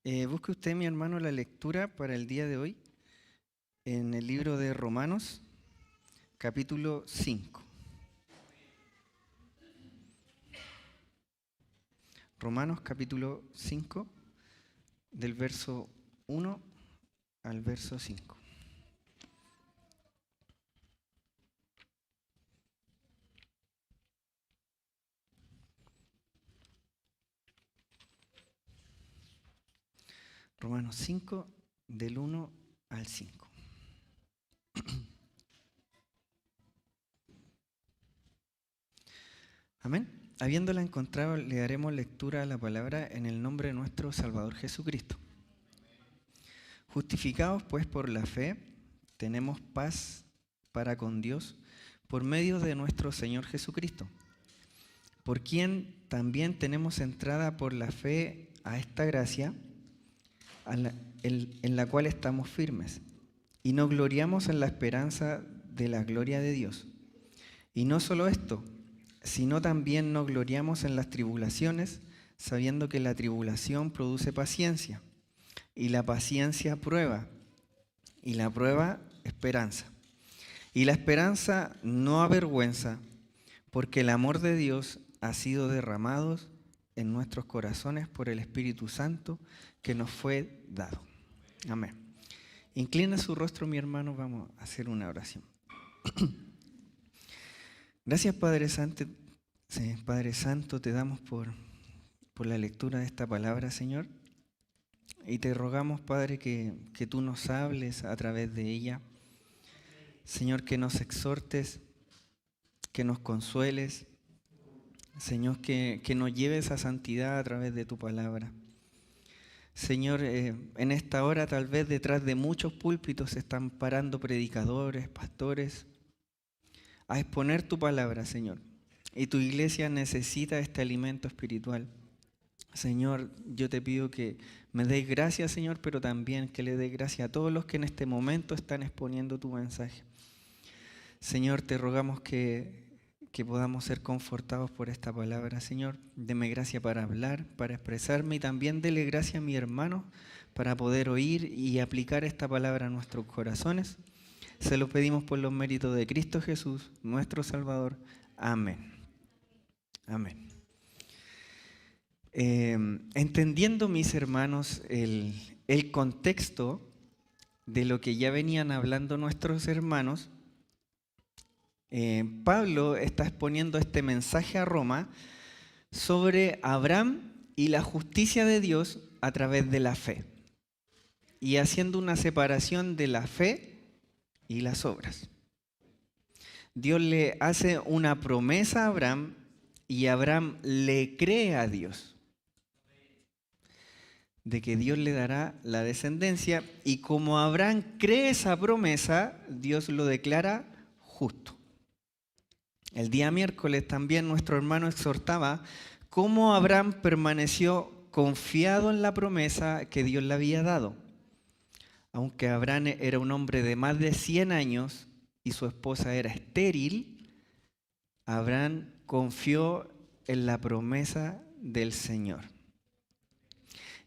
Busque usted, mi hermano, la lectura para el día de hoy en el libro de Romanos, capítulo 5. Romanos, capítulo 5, del verso 1 al verso 5. Romanos 5, del 1 al 5. Amén. Habiéndola encontrado, le daremos lectura a la palabra en el nombre de nuestro Salvador Jesucristo. Justificados pues por la fe, tenemos paz para con Dios por medio de nuestro Señor Jesucristo, por quien también tenemos entrada por la fe a esta gracia en la cual estamos firmes, y nos gloriamos en la esperanza de la gloria de Dios. Y no solo esto, sino también nos gloriamos en las tribulaciones, sabiendo que la tribulación produce paciencia, y la paciencia prueba, y la prueba esperanza. Y la esperanza no avergüenza, porque el amor de Dios ha sido derramado en nuestros corazones por el Espíritu Santo que nos fue dado. Amén. Inclina su rostro, mi hermano, vamos a hacer una oración. Gracias, Padre Santo. Sí, Padre Santo, te damos por la lectura de esta palabra, Señor. Y te rogamos, Padre, que tú nos hables a través de ella. Señor, que nos exhortes, que nos consueles. Señor, que nos lleves a santidad a través de tu palabra. Señor, en esta hora tal vez detrás de muchos púlpitos se están parando predicadores, pastores, a exponer tu palabra, Señor. Y tu iglesia necesita este alimento espiritual. Señor, yo te pido que me des gracia, Señor, pero también que le des gracia a todos los que en este momento están exponiendo tu mensaje. Señor, te rogamos que podamos ser confortados por esta palabra, Señor. Deme gracia para hablar, para expresarme, y también dele gracia a mi hermano para poder oír y aplicar esta palabra a nuestros corazones. Se lo pedimos por los méritos de Cristo Jesús, nuestro Salvador. Amén. Amén. Entendiendo, mis hermanos, el contexto de lo que ya venían hablando nuestros hermanos, Pablo está exponiendo este mensaje a Roma sobre Abraham y la justicia de Dios a través de la fe, y haciendo una separación de la fe y las obras. Dios le hace una promesa a Abraham y Abraham le cree a Dios de que Dios le dará la descendencia, y como Abraham cree esa promesa, Dios lo declara justo. El día miércoles también nuestro hermano exhortaba cómo Abraham permaneció confiado en la promesa que Dios le había dado. Aunque Abraham era un hombre de más de 100 años y su esposa era estéril, Abraham confió en la promesa del Señor.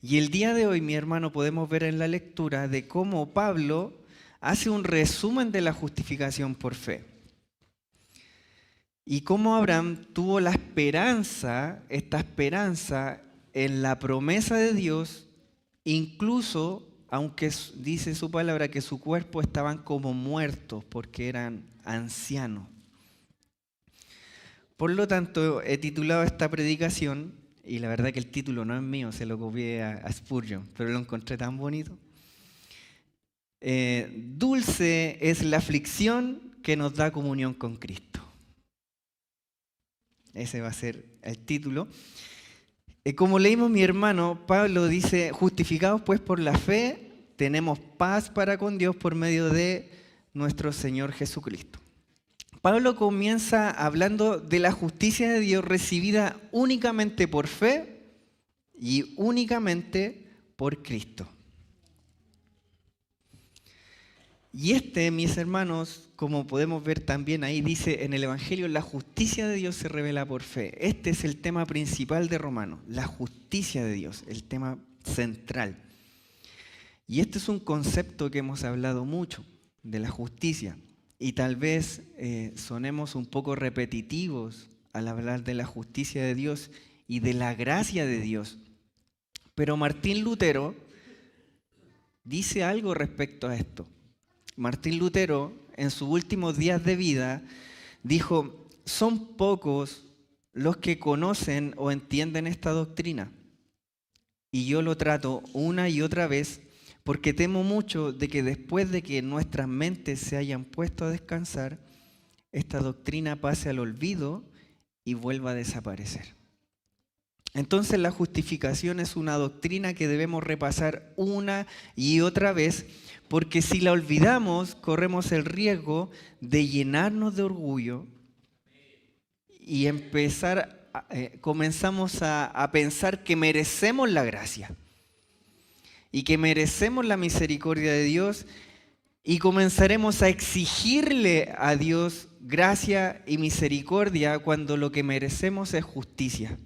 Y el día de hoy, mi hermano, podemos ver en la lectura de cómo Pablo hace un resumen de la justificación por fe. Y cómo Abraham tuvo la esperanza, esta esperanza en la promesa de Dios, incluso aunque dice su palabra que su cuerpo estaban como muertos porque eran ancianos. Por lo tanto, he titulado esta predicación, y la verdad que el título no es mío, se lo copié a Spurgeon, pero lo encontré tan bonito. Dulce es la aflicción que nos da comunión con Cristo. Ese va a ser el título. Como leímos, mi hermano, Pablo dice: justificados pues por la fe, tenemos paz para con Dios por medio de nuestro Señor Jesucristo. Pablo comienza hablando de la justicia de Dios recibida únicamente por fe y únicamente por Cristo. Y mis hermanos, como podemos ver también ahí, dice en el Evangelio, la justicia de Dios se revela por fe. Este es el tema principal de Romanos, la justicia de Dios, el tema central. Y este es un concepto que hemos hablado mucho, de la justicia. Y tal vez sonemos un poco repetitivos al hablar de la justicia de Dios y de la gracia de Dios. Pero Martín Lutero dice algo respecto a esto. Martín Lutero, en sus últimos días de vida, dijo: son pocos los que conocen o entienden esta doctrina. Y yo lo trato una y otra vez porque temo mucho de que después de que nuestras mentes se hayan puesto a descansar, esta doctrina pase al olvido y vuelva a desaparecer. Entonces la justificación es una doctrina que debemos repasar una y otra vez, porque si la olvidamos, corremos el riesgo de llenarnos de orgullo y comenzamos a pensar que merecemos la gracia y que merecemos la misericordia de Dios, y comenzaremos a exigirle a Dios gracia y misericordia cuando lo que merecemos es justicia.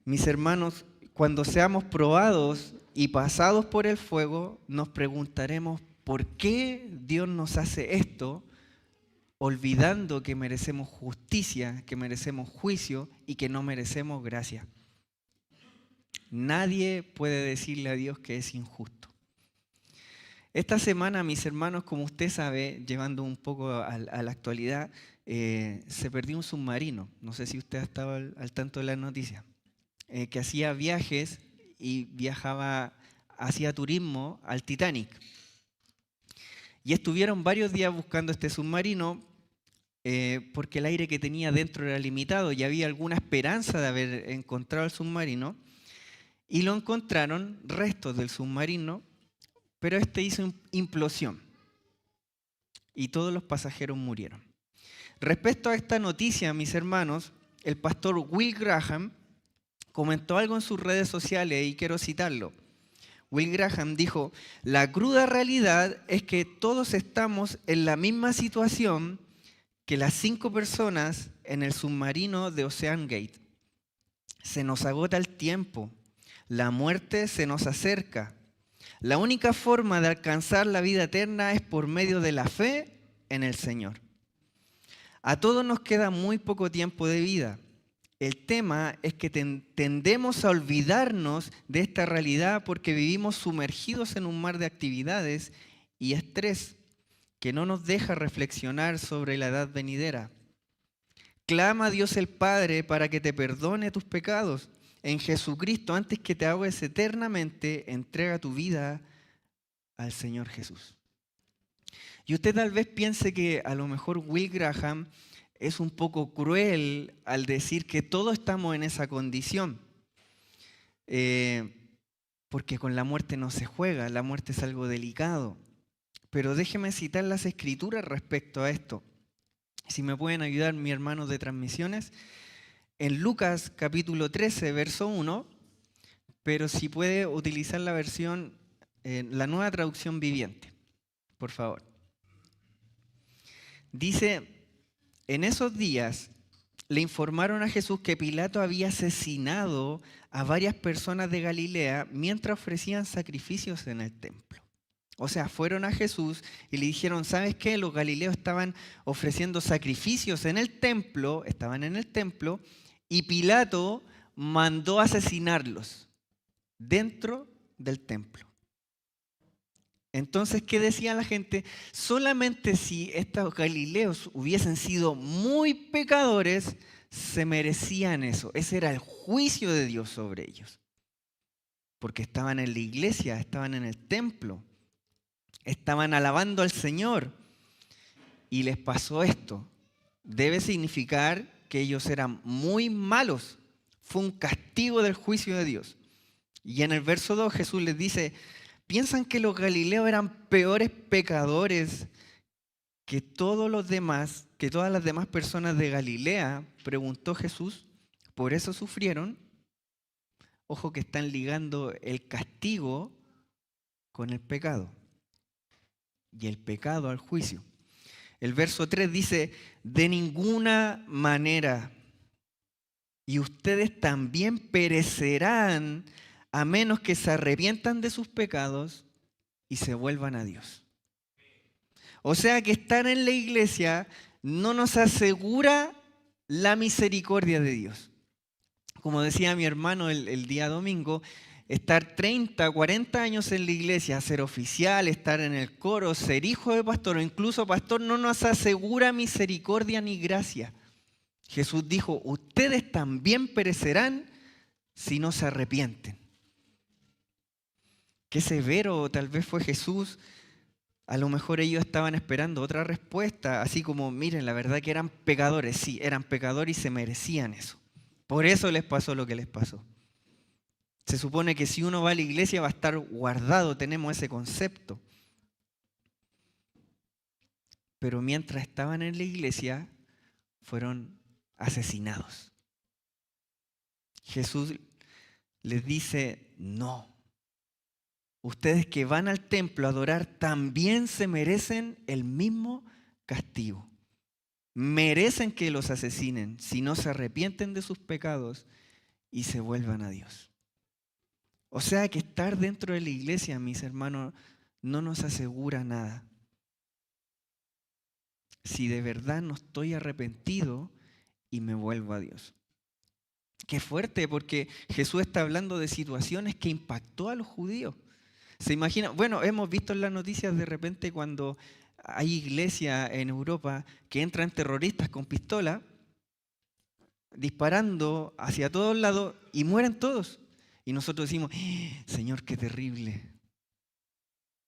Mis hermanos, cuando seamos probados y pasados por el fuego, nos preguntaremos ¿por qué Dios nos hace esto? Olvidando que merecemos justicia, que merecemos juicio y que no merecemos gracia. Nadie puede decirle a Dios que es injusto. Esta semana, mis hermanos, como usted sabe, llevando un poco a la actualidad, se perdió un submarino. No sé si usted ha estado al tanto de las noticias. Que hacía viajes y hacía turismo al Titanic. Y estuvieron varios días buscando este submarino porque el aire que tenía dentro era limitado y había alguna esperanza de haber encontrado el submarino. Y lo encontraron, restos del submarino, pero este hizo implosión y todos los pasajeros murieron. Respecto a esta noticia, mis hermanos, el pastor Will Graham comentó algo en sus redes sociales y quiero citarlo. Will Graham dijo: la cruda realidad es que todos estamos en la misma situación que las 5 personas en el submarino de Ocean Gate. Se nos agota el tiempo, la muerte se nos acerca. La única forma de alcanzar la vida eterna es por medio de la fe en el Señor. A todos nos queda muy poco tiempo de vida. El tema es que tendemos a olvidarnos de esta realidad porque vivimos sumergidos en un mar de actividades y estrés que no nos deja reflexionar sobre la edad venidera. Clama a Dios el Padre para que te perdone tus pecados. En Jesucristo, antes que te ahogues eternamente, entrega tu vida al Señor Jesús. Y usted tal vez piense que a lo mejor Will Graham es un poco cruel al decir que todos estamos en esa condición. Porque con la muerte no se juega, la muerte es algo delicado. Pero déjeme citar las escrituras respecto a esto. Si me pueden ayudar mis hermanos de transmisiones. En Lucas capítulo 13, verso 1, pero si puede utilizar la versión, la Nueva Traducción Viviente, por favor. Dice: en esos días le informaron a Jesús que Pilato había asesinado a varias personas de Galilea mientras ofrecían sacrificios en el templo. O sea, fueron a Jesús y le dijeron: ¿sabes qué? Los galileos estaban ofreciendo sacrificios en el templo, y Pilato mandó asesinarlos dentro del templo. Entonces, ¿qué decía la gente? Solamente si estos galileos hubiesen sido muy pecadores, se merecían eso. Ese era el juicio de Dios sobre ellos. Porque estaban en la iglesia, estaban en el templo, estaban alabando al Señor y les pasó esto. Debe significar que ellos eran muy malos. Fue un castigo del juicio de Dios. Y en el verso 2 Jesús les dice: ¿piensan que los galileos eran peores pecadores que todas las demás personas de Galilea? Preguntó Jesús. ¿Por eso sufrieron? Ojo que están ligando el castigo con el pecado y el pecado al juicio. El verso 3 dice: de ninguna manera, y ustedes también perecerán a menos que se arrepientan de sus pecados y se vuelvan a Dios. O sea que estar en la iglesia no nos asegura la misericordia de Dios. Como decía mi hermano el día domingo, estar 30, 40 años en la iglesia, ser oficial, estar en el coro, ser hijo de pastor o incluso pastor no nos asegura misericordia ni gracia. Jesús dijo, ustedes también perecerán si no se arrepienten. Qué severo tal vez fue Jesús. A lo mejor ellos estaban esperando otra respuesta, así como, miren, la verdad que eran pecadores, sí, eran pecadores y se merecían eso. Por eso les pasó lo que les pasó. Se supone que si uno va a la iglesia va a estar guardado, tenemos ese concepto. Pero mientras estaban en la iglesia, fueron asesinados. Jesús les dice, no. Ustedes que van al templo a adorar también se merecen el mismo castigo. Merecen que los asesinen si no se arrepienten de sus pecados y se vuelvan a Dios. O sea que estar dentro de la iglesia, mis hermanos, no nos asegura nada. Si de verdad no estoy arrepentido y me vuelvo a Dios. Qué fuerte, porque Jesús está hablando de situaciones que impactó a los judíos. ¿Se imagina? Bueno, hemos visto en las noticias de repente cuando hay iglesias en Europa que entran terroristas con pistola disparando hacia todos lados y mueren todos. Y nosotros decimos, Señor, qué terrible.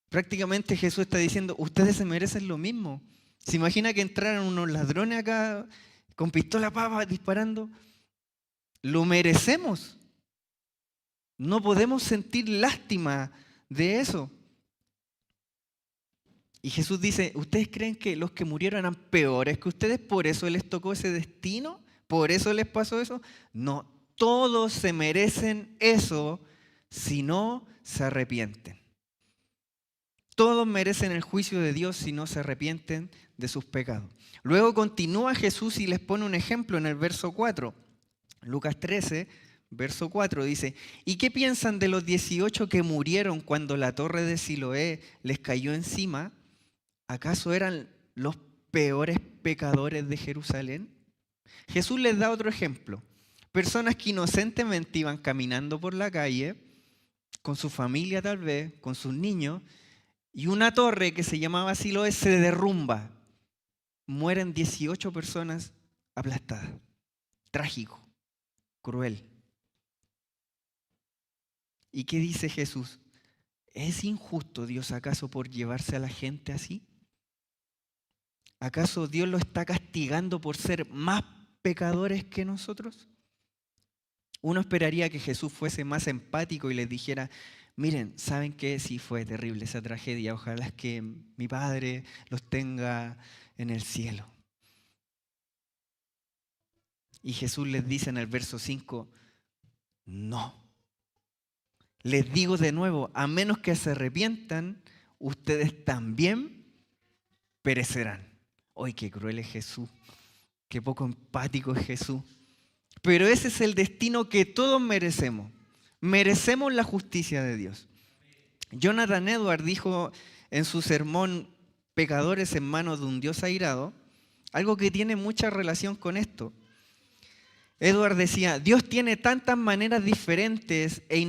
Prácticamente Jesús está diciendo, ustedes se merecen lo mismo. ¿Se imagina que entraran unos ladrones acá con pistola disparando? Lo merecemos. No podemos sentir lástima de eso. Y Jesús dice, ¿ustedes creen que los que murieron eran peores que ustedes? ¿Por eso les tocó ese destino? ¿Por eso les pasó eso? No, todos se merecen eso si no se arrepienten. Todos merecen el juicio de Dios si no se arrepienten de sus pecados. Luego continúa Jesús y les pone un ejemplo en el verso 4. Lucas 13, verso 4 dice, ¿y qué piensan de los 18 que murieron cuando la torre de Siloé les cayó encima? ¿Acaso eran los peores pecadores de Jerusalén? Jesús les da otro ejemplo. Personas que inocentemente iban caminando por la calle, con su familia tal vez, con sus niños, y una torre que se llamaba Siloé se derrumba. Mueren 18 personas aplastadas. Trágico, cruel. ¿Y qué dice Jesús? ¿Es injusto Dios acaso por llevarse a la gente así? ¿Acaso Dios lo está castigando por ser más pecadores que nosotros? Uno esperaría que Jesús fuese más empático y les dijera, miren, ¿saben qué? Sí fue terrible esa tragedia, ojalá es que mi Padre los tenga en el cielo. Y Jesús les dice en el verso 5, no. Les digo de nuevo, a menos que se arrepientan, ustedes también perecerán. ¡Ay, qué cruel es Jesús! ¡Qué poco empático es Jesús! Pero ese es el destino que todos merecemos. Merecemos la justicia de Dios. Jonathan Edwards dijo en su sermón Pecadores en manos de un Dios airado, algo que tiene mucha relación con esto. Edwards decía, Dios tiene tantas maneras diferentes e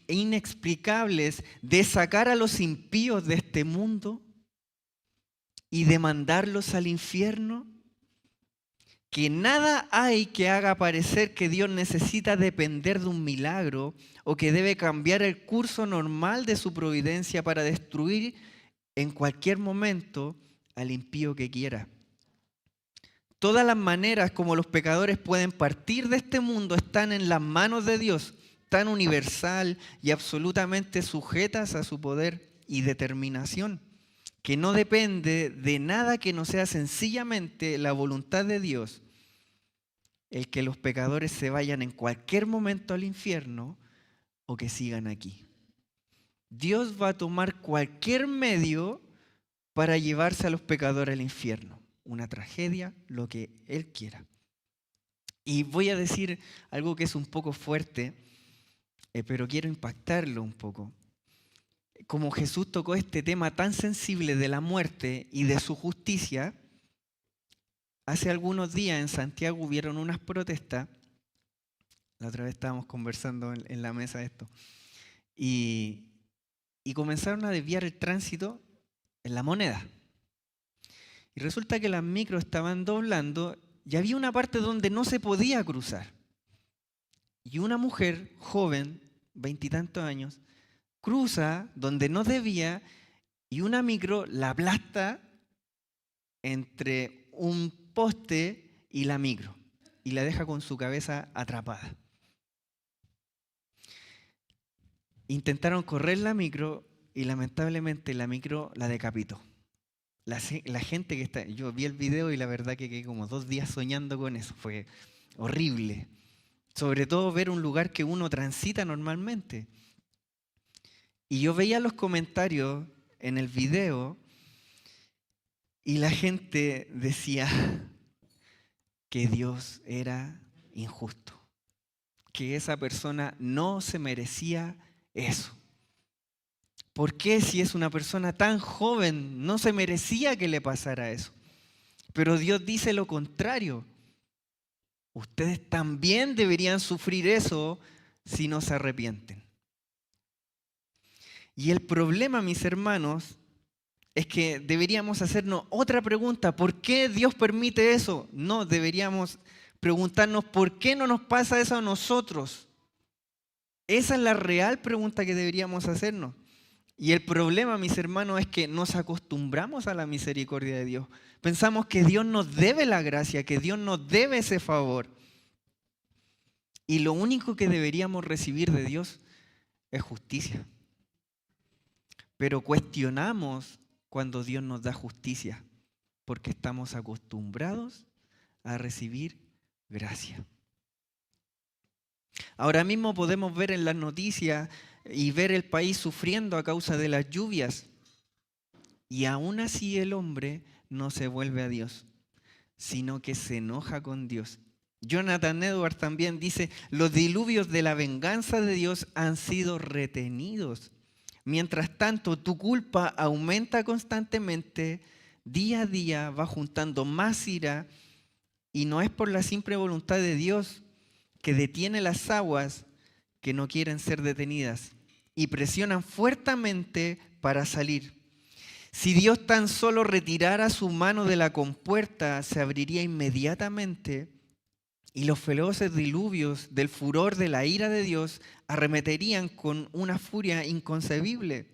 inexplicables de sacar a los impíos de este mundo y de mandarlos al infierno, que nada hay que haga parecer que Dios necesita depender de un milagro o que debe cambiar el curso normal de su providencia para destruir en cualquier momento al impío que quiera. Todas las maneras como los pecadores pueden partir de este mundo están en las manos de Dios, tan universal y absolutamente sujetas a su poder y determinación, que no depende de nada que no sea sencillamente la voluntad de Dios, el que los pecadores se vayan en cualquier momento al infierno o que sigan aquí. Dios va a tomar cualquier medio para llevarse a los pecadores al infierno. Una tragedia, lo que Él quiera. Y voy a decir algo que es un poco fuerte. pero quiero impactarlo un poco. Como Jesús tocó este tema tan sensible de la muerte y de su justicia, hace algunos días en Santiago hubieron unas protestas. La otra vez estábamos conversando en la mesa de esto. Y comenzaron a desviar el tránsito en La Moneda. Y resulta que las micros estaban doblando y había una parte donde no se podía cruzar. Y una mujer joven, 20 y tantos años, cruza donde no debía y una micro la aplasta entre un poste y la micro y la deja con su cabeza atrapada. Intentaron correr la micro y lamentablemente la micro la decapitó. La gente que está... Yo vi el video y la verdad que quedé como 2 días soñando con eso. Fue horrible. Sobre todo ver un lugar que uno transita normalmente. Y yo veía los comentarios en el video y la gente decía que Dios era injusto. Que esa persona no se merecía eso. ¿Por qué si es una persona tan joven no se merecía que le pasara eso? Pero Dios dice lo contrario. Ustedes también deberían sufrir eso si no se arrepienten. Y el problema, mis hermanos, es que deberíamos hacernos otra pregunta. ¿Por qué Dios permite eso? No, deberíamos preguntarnos por qué no nos pasa eso a nosotros. Esa es la real pregunta que deberíamos hacernos. Y el problema, mis hermanos, es que nos acostumbramos a la misericordia de Dios. Pensamos que Dios nos debe la gracia, que Dios nos debe ese favor. Y lo único que deberíamos recibir de Dios es justicia. Pero cuestionamos cuando Dios nos da justicia, porque estamos acostumbrados a recibir gracia. Ahora mismo podemos ver en las noticias y ver el país sufriendo a causa de las lluvias. Y aún así el hombre no se vuelve a Dios, sino que se enoja con Dios. Jonathan Edwards también dice, los diluvios de la venganza de Dios han sido retenidos. Mientras tanto, tu culpa aumenta constantemente, día a día va juntando más ira y no es por la simple voluntad de Dios que detiene las aguas que no quieren ser detenidas y presionan fuertemente para salir. Si Dios tan solo retirara su mano de la compuerta, se abriría inmediatamente y los feroces diluvios del furor de la ira de Dios arremeterían con una furia inconcebible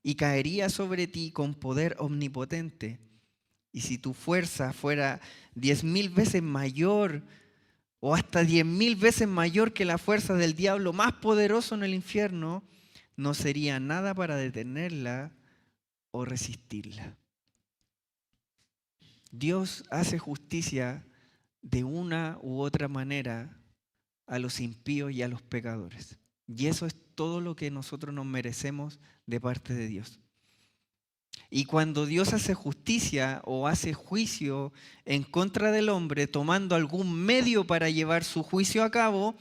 y caería sobre ti con poder omnipotente. Y si tu fuerza fuera 10,000 veces mayor o hasta 10,000 veces mayor que la fuerza del diablo más poderoso en el infierno, no sería nada para detenerla o resistirla. Dios hace justicia de una u otra manera a los impíos y a los pecadores. Y eso es todo lo que nosotros nos merecemos de parte de Dios. Y cuando Dios hace justicia o hace juicio en contra del hombre, tomando algún medio para llevar su juicio a cabo,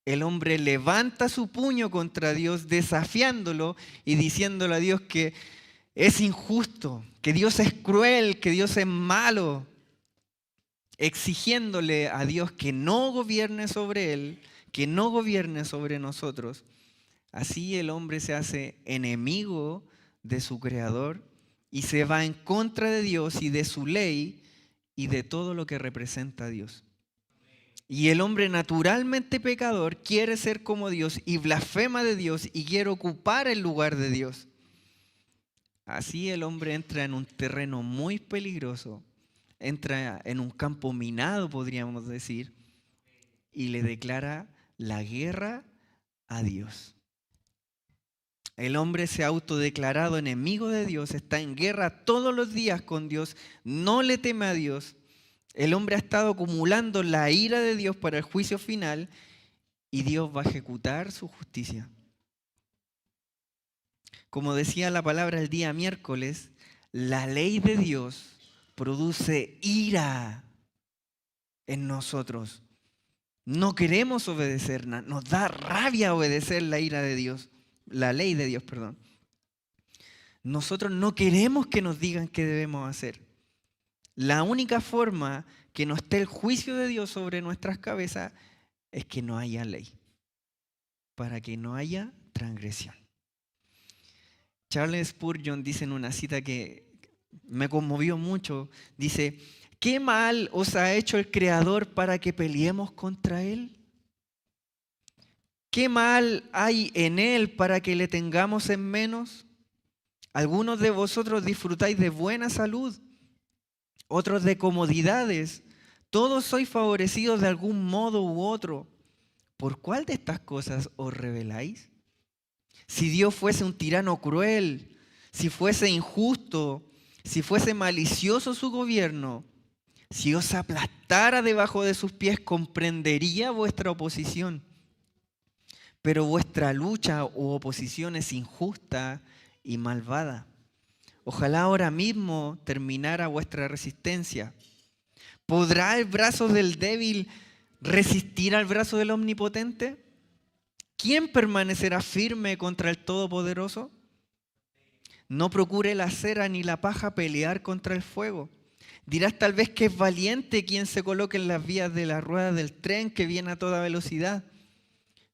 el hombre levanta su puño contra Dios, desafiándolo y diciéndole a Dios que es injusto, que Dios es cruel, que Dios es malo, exigiéndole a Dios que no gobierne sobre él, que no gobierne sobre nosotros. Así el hombre se hace enemigo de su Creador y se va en contra de Dios y de su ley y de todo lo que representa a Dios. Y el hombre naturalmente pecador quiere ser como Dios y blasfema de Dios y quiere ocupar el lugar de Dios. Así el hombre entra en un terreno muy peligroso, entra en un campo minado, podríamos decir, y le declara la guerra a Dios. El hombre se ha autodeclarado enemigo de Dios, está en guerra todos los días con Dios, no le teme a Dios. El hombre ha estado acumulando la ira de Dios para el juicio final y Dios va a ejecutar su justicia. Como decía la palabra el día miércoles, la ley de Dios produce ira en nosotros. No queremos obedecer, nos da rabia obedecer la ira de Dios, la ley de Dios, perdón. Nosotros no queremos que nos digan qué debemos hacer. La única forma que no esté el juicio de Dios sobre nuestras cabezas es que no haya ley, para que no haya transgresión. Charles Spurgeon dice en una cita que me conmovió mucho, dice: ¿qué mal os ha hecho el Creador para que peleemos contra Él? ¿Qué mal hay en Él para que le tengamos en menos? Algunos de vosotros disfrutáis de buena salud, otros de comodidades. Todos sois favorecidos de algún modo u otro. ¿Por cuál de estas cosas os rebeláis? Si Dios fuese un tirano cruel, si fuese injusto, si fuese malicioso su gobierno, si os aplastara debajo de sus pies, comprendería vuestra oposición. Pero vuestra lucha u oposición es injusta y malvada. Ojalá ahora mismo terminara vuestra resistencia. ¿Podrá el brazo del débil resistir al brazo del omnipotente? ¿Quién permanecerá firme contra el Todopoderoso? No procure la cera ni la paja pelear contra el fuego. Dirás tal vez que es valiente quien se coloque en las vías de la rueda del tren que viene a toda velocidad.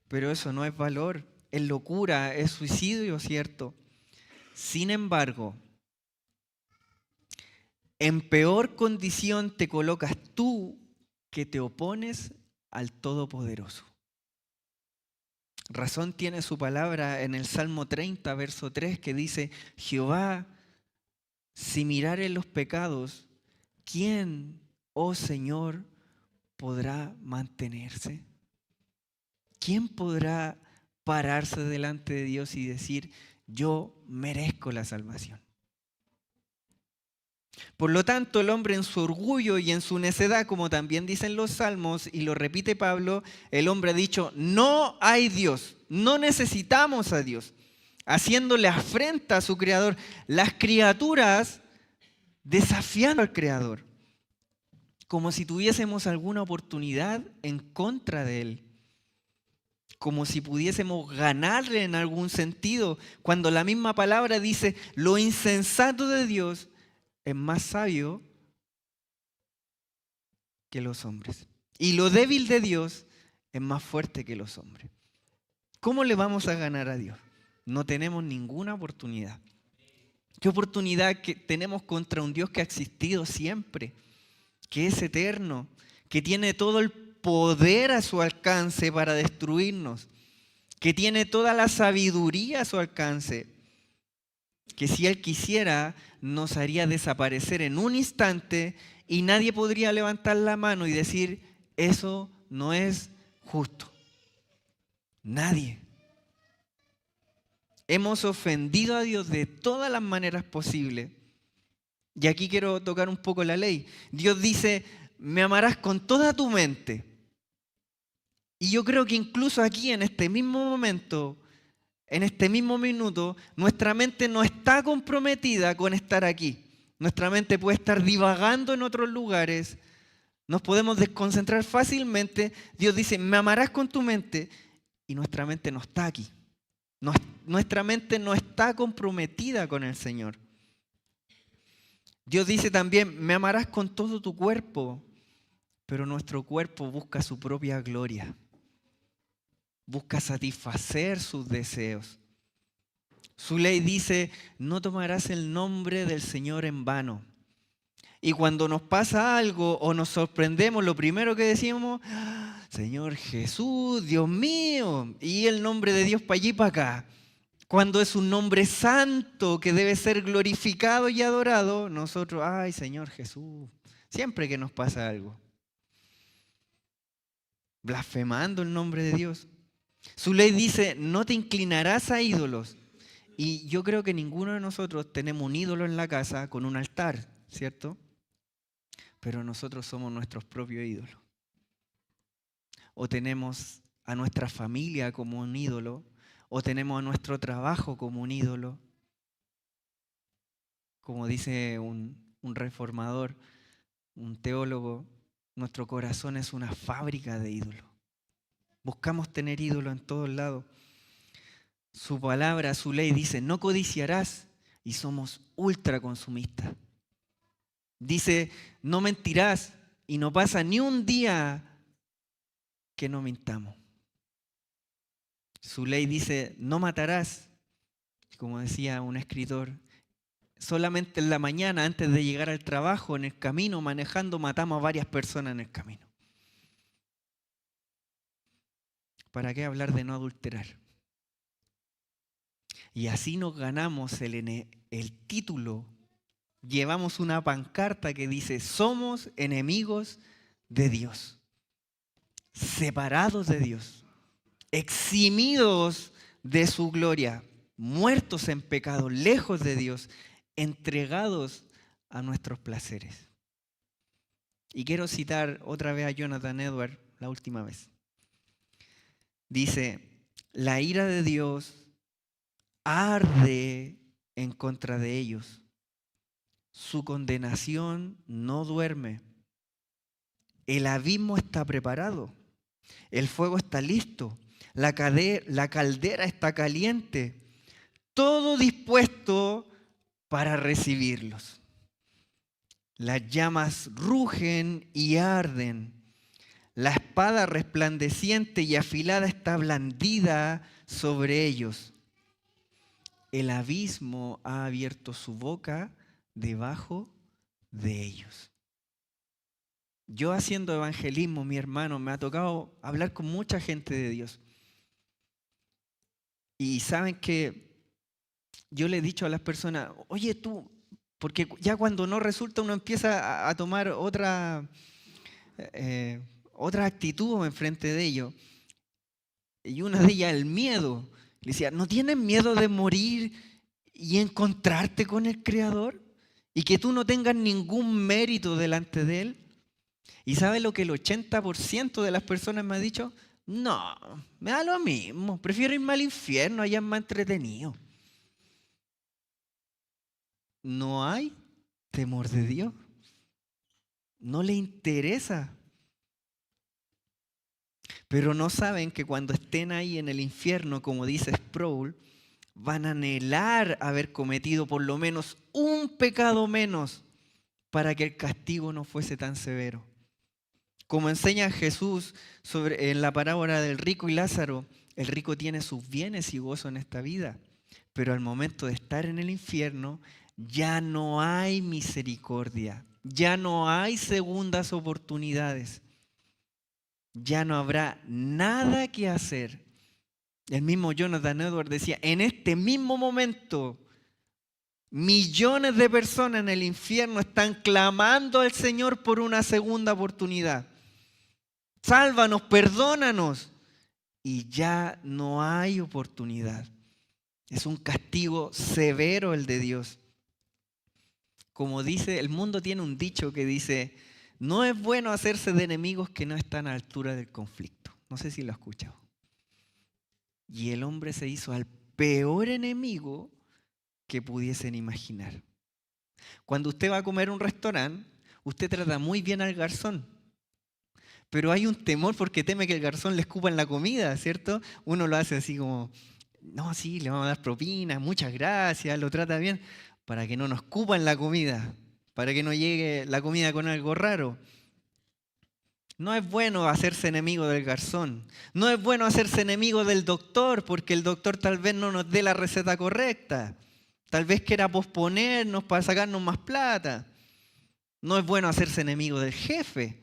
Pero eso no es valor, es locura, es suicidio, ¿cierto? Sin embargo, en peor condición te colocas tú que te opones al Todopoderoso. Razón tiene su palabra en el Salmo 30, verso 3, que dice: Jehová, si mirare los pecados, ¿quién, oh Señor, podrá mantenerse? ¿Quién podrá pararse delante de Dios y decir: yo merezco la salvación? Por lo tanto, el hombre en su orgullo y en su necedad, como también dicen los salmos, y lo repite Pablo, el hombre ha dicho: no hay Dios, no necesitamos a Dios, haciéndole afrenta a su Creador. Las criaturas desafiando al Creador, como si tuviésemos alguna oportunidad en contra de Él, como si pudiésemos ganarle en algún sentido, cuando la misma palabra dice: lo insensato de Dios es más sabio que los hombres, y lo débil de Dios es más fuerte que los hombres. ¿Cómo le vamos a ganar a Dios? No tenemos ninguna oportunidad. ¿Qué oportunidad que tenemos contra un Dios que ha existido siempre, que es eterno, que tiene todo el poder a su alcance para destruirnos, que tiene toda la sabiduría a su alcance, que si Él quisiera nos haría desaparecer en un instante y nadie podría levantar la mano y decir: eso no es justo? Nadie. Hemos ofendido a Dios de todas las maneras posibles. Y aquí quiero tocar un poco la ley. Dios dice: me amarás con toda tu mente. Y yo creo que incluso aquí, en este mismo momento, en este mismo minuto, nuestra mente no está comprometida con estar aquí. Nuestra mente puede estar divagando en otros lugares. Nos podemos desconcentrar fácilmente. Dios dice: me amarás con tu mente. Y nuestra mente no está aquí. Nuestra mente no está comprometida con el Señor. Dios dice también: me amarás con todo tu cuerpo. Pero nuestro cuerpo busca su propia gloria. Busca satisfacer sus deseos. Su ley dice: no tomarás el nombre del Señor en vano. Y cuando nos pasa algo o nos sorprendemos, lo primero que decimos: Señor Jesús, Dios mío. Y el nombre de Dios para allí y para acá. Cuando es un nombre santo que debe ser glorificado y adorado, nosotros: ay, Señor Jesús. Siempre que nos pasa algo, blasfemando el nombre de Dios. Su ley dice: no te inclinarás a ídolos. Y yo creo que ninguno de nosotros tenemos un ídolo en la casa con un altar, ¿cierto? Pero nosotros somos nuestros propios ídolos. O tenemos a nuestra familia como un ídolo, o tenemos a nuestro trabajo como un ídolo. Como dice un reformador, un teólogo, nuestro corazón es una fábrica de ídolos. Buscamos tener ídolos en todos lados. Su palabra, su ley dice, no codiciarás, y somos ultra consumistas. Dice, no mentirás, y no pasa ni un día que no mintamos. Su ley dice, no matarás. Como decía un escritor, solamente en la mañana, antes de llegar al trabajo, en el camino, manejando, matamos a varias personas en el camino. ¿Para qué hablar de no adulterar? Y así nos ganamos el título. Llevamos una pancarta que dice, somos enemigos de Dios, separados de Dios, eximidos de su gloria, muertos en pecado, lejos de Dios, entregados a nuestros placeres. Y quiero citar otra vez a Jonathan Edwards, la última vez. Dice, la ira de Dios arde en contra de ellos. Su condenación no duerme. El abismo está preparado. El fuego está listo. La caldera está caliente. Todo dispuesto para recibirlos. Las llamas rugen y arden. La espada resplandeciente y afilada está blandida sobre ellos. El abismo ha abierto su boca debajo de ellos. Yo haciendo evangelismo, mi hermano, me ha tocado hablar con mucha gente de Dios. Y saben que yo le he dicho a las personas, oye tú, porque ya cuando no resulta uno empieza a tomar otra actitud enfrente de ellos. Y una de ellas, el miedo. Le decía, ¿no tienes miedo de morir y encontrarte con el Creador? Y que tú no tengas ningún mérito delante de Él. ¿Y sabes lo que el 80% de las personas me ha dicho? No, me da lo mismo. Prefiero irme al infierno, allá es más entretenido. No hay temor de Dios. No le interesa. Pero no saben que cuando estén ahí en el infierno, como dice Sproul, van a anhelar haber cometido por lo menos un pecado menos para que el castigo no fuese tan severo. Como enseña Jesús en la parábola del rico y Lázaro, el rico tiene sus bienes y gozo en esta vida, pero al momento de estar en el infierno ya no hay misericordia, ya no hay segundas oportunidades. Ya no habrá nada que hacer. El mismo Jonathan Edwards decía, en este mismo momento, millones de personas en el infierno están clamando al Señor por una segunda oportunidad. Sálvanos, perdónanos. Y ya no hay oportunidad. Es un castigo severo el de Dios. Como dice, el mundo tiene un dicho que dice, no es bueno hacerse de enemigos que no están a la altura del conflicto. No sé si lo has escuchado. Y el hombre se hizo al peor enemigo que pudiesen imaginar. Cuando usted va a comer a un restaurante, usted trata muy bien al garzón. Pero hay un temor porque teme que el garzón le escupa en la comida, ¿cierto? Uno lo hace así como, no, sí, le vamos a dar propina, muchas gracias, lo trata bien, para que no nos escupa en la comida. Para que no llegue la comida con algo raro. No es bueno hacerse enemigo del garzón. No es bueno hacerse enemigo del doctor, porque el doctor tal vez no nos dé la receta correcta. Tal vez quiera posponernos para sacarnos más plata. No es bueno hacerse enemigo del jefe,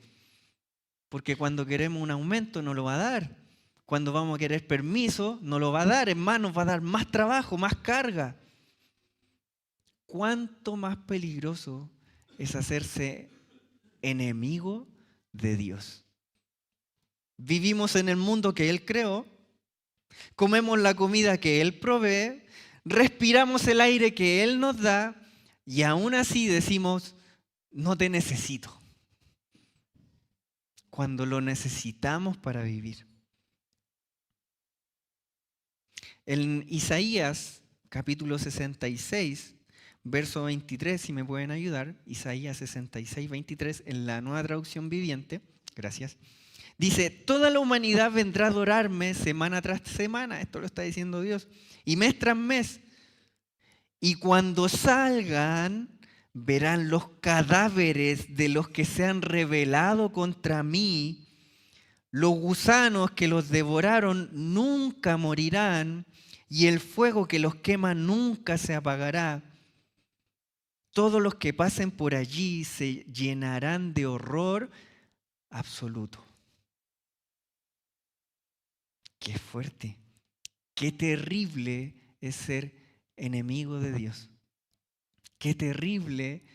porque cuando queremos un aumento no lo va a dar. Cuando vamos a querer permiso no lo va a dar. Es más, nos va a dar más trabajo, más carga. ¿Cuánto más peligroso es hacerse enemigo de Dios? Vivimos en el mundo que Él creó, comemos la comida que Él provee, respiramos el aire que Él nos da y aún así decimos, no te necesito, cuando lo necesitamos para vivir. En Isaías capítulo 66, verso 23, si me pueden ayudar, Isaías 66, 23, en la Nueva Traducción Viviente, gracias, Dice, toda la humanidad vendrá a adorarme semana tras semana, esto lo está diciendo Dios, y mes tras mes. Y cuando salgan, verán los cadáveres de los que se han rebelado contra mí. Los gusanos que los devoraron nunca morirán, y el fuego que los quema nunca se apagará. Todos los que pasen por allí se llenarán de horror absoluto. Qué fuerte, qué terrible es ser enemigo de Dios. Qué terrible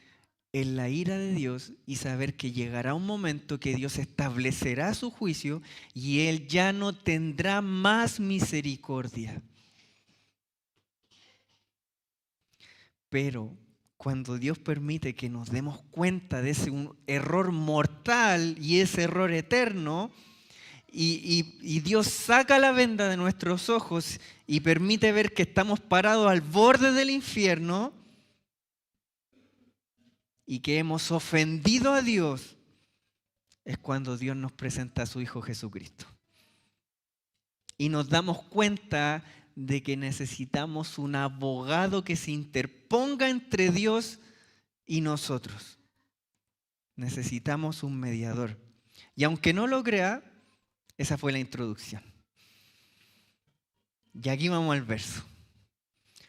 es la ira de Dios y saber que llegará un momento que Dios establecerá su juicio y Él ya no tendrá más misericordia. Pero cuando Dios permite que nos demos cuenta de ese error mortal y ese error eterno, y Dios saca la venda de nuestros ojos y permite ver que estamos parados al borde del infierno y que hemos ofendido a Dios, es cuando Dios nos presenta a su Hijo Jesucristo. Y nos damos cuenta de que necesitamos un abogado que se interponga entre Dios y nosotros. Necesitamos un mediador. Y aunque no lo crea, esa fue la introducción. Y aquí vamos al verso.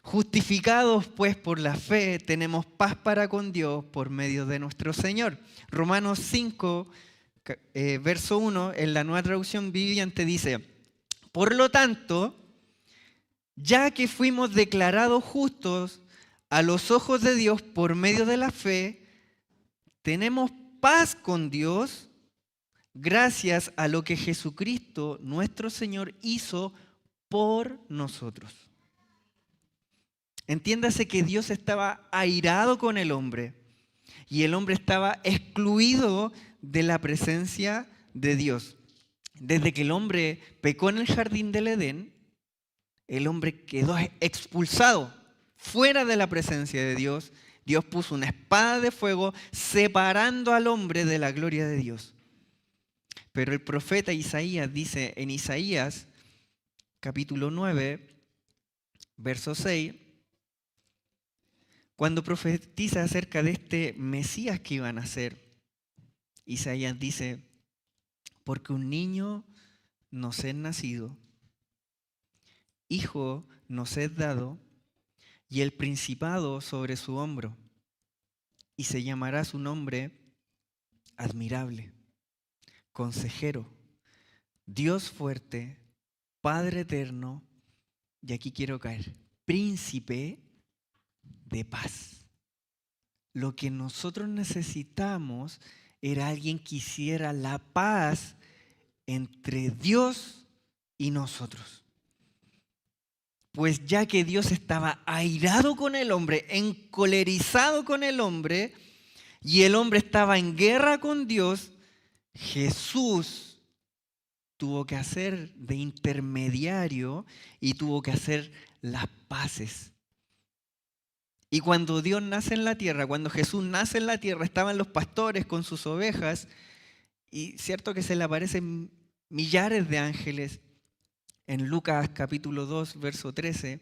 Justificados pues por la fe, tenemos paz para con Dios por medio de nuestro Señor. Romanos 5, verso 1, en la Nueva Traducción Viviente dice, por lo tanto, ya que fuimos declarados justos a los ojos de Dios por medio de la fe, tenemos paz con Dios gracias a lo que Jesucristo, nuestro Señor, hizo por nosotros. Entiéndase que Dios estaba airado con el hombre y el hombre estaba excluido de la presencia de Dios. Desde que el hombre pecó en el jardín del Edén, el hombre quedó expulsado fuera de la presencia de Dios. Dios puso una espada de fuego separando al hombre de la gloria de Dios. Pero el profeta Isaías dice en Isaías capítulo 9, verso 6, cuando profetiza acerca de este Mesías que iba a nacer, Isaías dice, porque un niño nos es nacido, hijo nos es dado, y el principado sobre su hombro, y se llamará su nombre admirable, consejero, Dios fuerte, Padre eterno, y aquí quiero caer, príncipe de paz. Lo que nosotros necesitamos era alguien que hiciera la paz entre Dios y nosotros. Pues ya que Dios estaba airado con el hombre, encolerizado con el hombre, y el hombre estaba en guerra con Dios, Jesús tuvo que hacer de intermediario y tuvo que hacer las paces. Y cuando Dios nace en la tierra, cuando Jesús nace en la tierra, estaban los pastores con sus ovejas, y cierto que se le aparecen millares de ángeles. En Lucas capítulo 2, verso 13,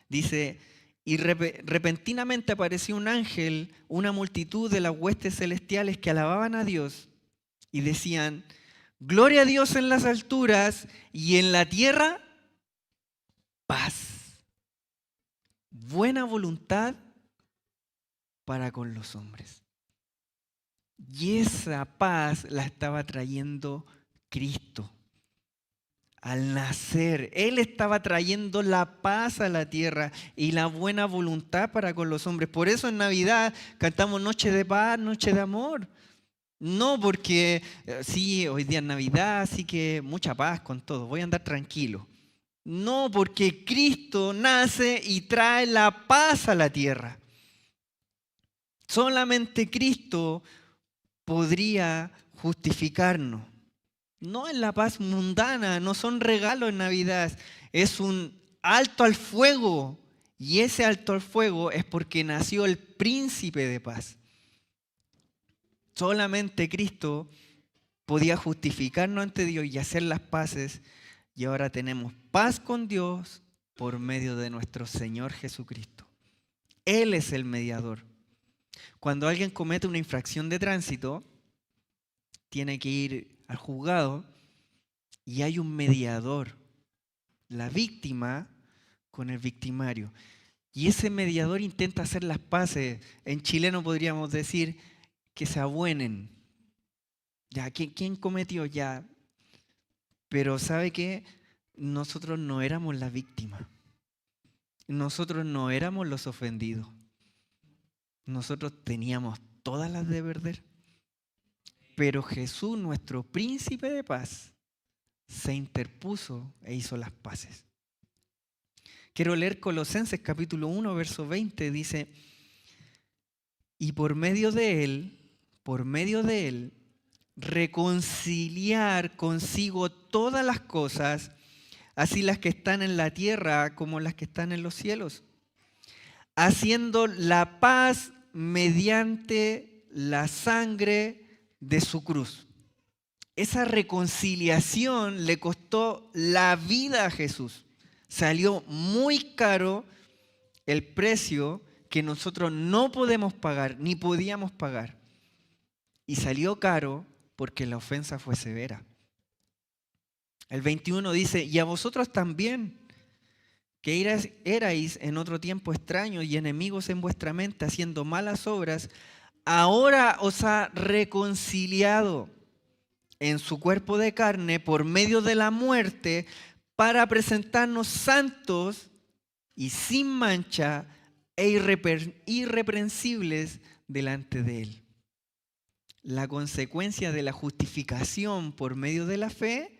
dice, y repentinamente apareció un ángel, una multitud de las huestes celestiales que alababan a Dios y decían, gloria a Dios en las alturas y en la tierra, paz. Buena voluntad para con los hombres. Y esa paz la estaba trayendo Cristo. Al nacer, Él estaba trayendo la paz a la tierra y la buena voluntad para con los hombres. Por eso en Navidad cantamos Noche de Paz, Noche de Amor. No porque, sí, hoy día es Navidad, así que mucha paz con todo, voy a andar tranquilo. No, porque Cristo nace y trae la paz a la tierra. Solamente Cristo podría justificarnos. No es la paz mundana, no son regalos en Navidad, es un alto al fuego. Y ese alto al fuego es porque nació el príncipe de paz. Solamente Cristo podía justificarnos ante Dios y hacer las paces, y ahora tenemos paz con Dios por medio de nuestro Señor Jesucristo. Él es el mediador. Cuando alguien comete una infracción de tránsito, tiene que ir al juzgado y hay un mediador, la víctima con el victimario. Y ese mediador intenta hacer las paces. En chileno podríamos decir que se abuenen. Ya, ¿quién cometió? Ya. Pero ¿sabe qué? Nosotros no éramos la víctima. Nosotros no éramos los ofendidos. Nosotros teníamos todas las de perder. Pero Jesús, nuestro príncipe de paz, se interpuso e hizo las paces. Quiero leer Colosenses capítulo 1, verso 20, dice, y por medio de él, reconciliar consigo todas las cosas, así las que están en la tierra como las que están en los cielos, haciendo la paz mediante la sangre de su cruz. Esa reconciliación le costó la vida a Jesús. Salió muy caro el precio que nosotros no podemos pagar, ni podíamos pagar. Y salió caro porque la ofensa fue severa. El 21 dice, y a vosotros también, que erais en otro tiempo extraños y enemigos en vuestra mente, haciendo malas obras, ahora os ha reconciliado en su cuerpo de carne por medio de la muerte, para presentarnos santos y sin mancha e irreprensibles delante de Él. La consecuencia de la justificación por medio de la fe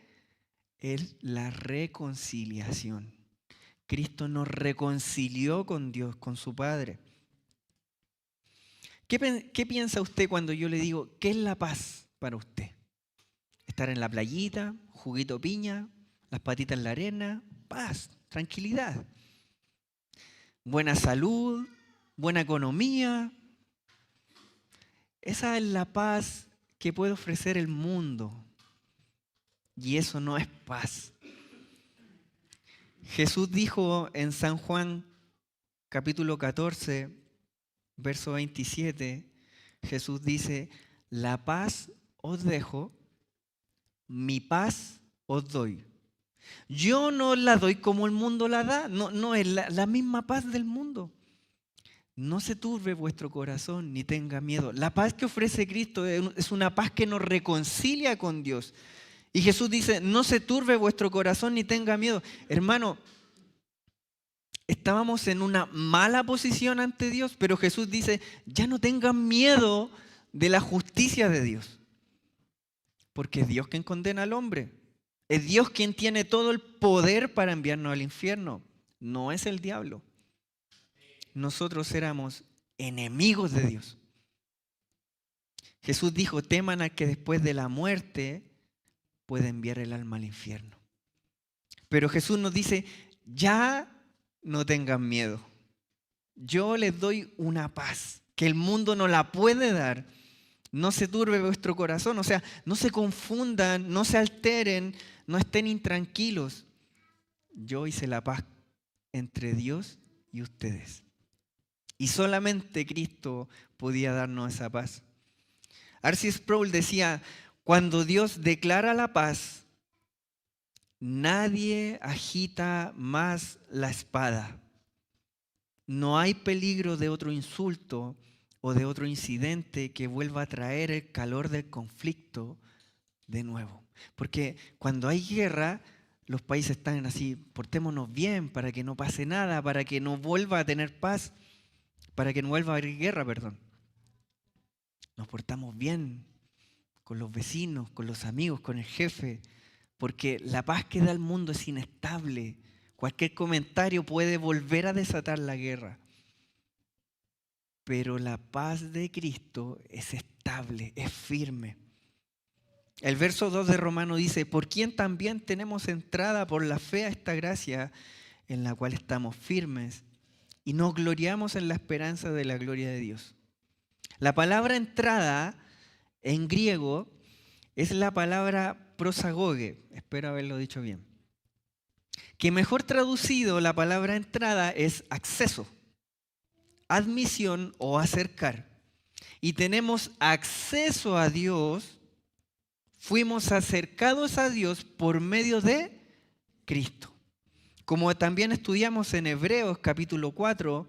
es la reconciliación. Cristo nos reconcilió con Dios, con su Padre. ¿Qué piensa usted cuando yo le digo, qué es la paz para usted? Estar en la playita, juguito piña, las patitas en la arena, paz, tranquilidad. Buena salud, buena economía. Esa es la paz que puede ofrecer el mundo. Y eso no es paz. Jesús dijo en San Juan capítulo 14, verso 27, Jesús dice, la paz os dejo, mi paz os doy. Yo no la doy como el mundo la da, no es la misma paz del mundo. No se turbe vuestro corazón ni tenga miedo. La paz que ofrece Cristo es una paz que nos reconcilia con Dios. Y Jesús dice, no se turbe vuestro corazón ni tenga miedo. Hermano, estábamos en una mala posición ante Dios, pero Jesús dice, ya no tengan miedo de la justicia de Dios. Porque es Dios quien condena al hombre. Es Dios quien tiene todo el poder para enviarnos al infierno. No es el diablo. Nosotros éramos enemigos de Dios. Jesús dijo, teman al que después de la muerte puede enviar el alma al infierno. Pero Jesús nos dice, ya no tengan miedo. Yo les doy una paz que el mundo no la puede dar. No se turbe vuestro corazón, o sea, no se confundan, no se alteren, no estén intranquilos. Yo hice la paz entre Dios y ustedes. Y solamente Cristo podía darnos esa paz. R.C. Sproul decía, cuando Dios declara la paz, nadie agita más la espada. No hay peligro de otro insulto o de otro incidente que vuelva a traer el calor del conflicto de nuevo. Porque cuando hay guerra, los países están así, portémonos bien para que no pase nada, para que no vuelva a tener paz, para que no vuelva a haber guerra, perdón. Nos portamos bien con los vecinos, con los amigos, con el jefe, porque la paz que da el mundo es inestable. Cualquier comentario puede volver a desatar la guerra. Pero la paz de Cristo es estable, es firme. El verso 2 de Romano dice, por quien también tenemos entrada por la fe a esta gracia en la cual estamos firmes y nos gloriamos en la esperanza de la gloria de Dios. La palabra entrada en griego es la palabra prosagoge, espero haberlo dicho bien, que mejor traducido la palabra entrada es acceso, admisión o acercar. Y tenemos acceso a Dios, fuimos acercados a Dios por medio de Cristo. Como también estudiamos en Hebreos capítulo 4,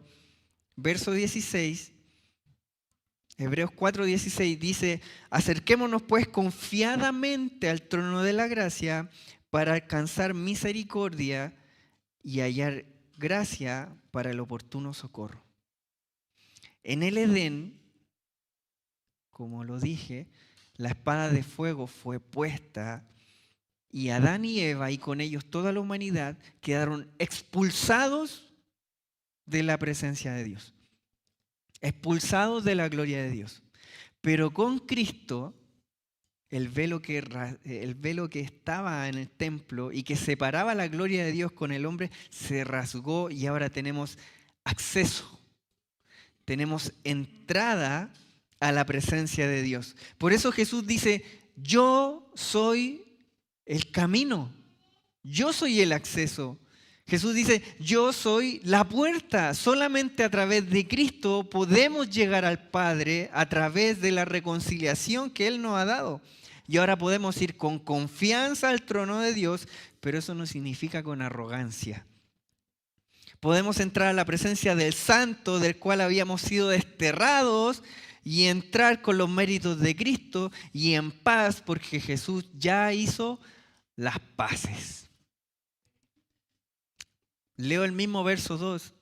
verso 16, Hebreos 4:16 dice: acerquémonos pues confiadamente al trono de la gracia para alcanzar misericordia y hallar gracia para el oportuno socorro. En el Edén, como lo dije, la espada de fuego fue puesta y Adán y Eva, y con ellos toda la humanidad, quedaron expulsados de la presencia de Dios, expulsados de la gloria de Dios. Pero con Cristo, el velo que estaba en el templo y que separaba la gloria de Dios con el hombre, se rasgó y ahora tenemos acceso, tenemos entrada a la presencia de Dios. Por eso Jesús dice: yo soy el camino, yo soy el acceso. Jesús dice: yo soy la puerta. Solamente a través de Cristo podemos llegar al Padre a través de la reconciliación que Él nos ha dado. Y ahora podemos ir con confianza al trono de Dios, pero eso no significa con arrogancia. Podemos entrar a la presencia del Santo, del cual habíamos sido desterrados, y entrar con los méritos de Cristo y en paz, porque Jesús ya hizo las paces. Leo el mismo verso 2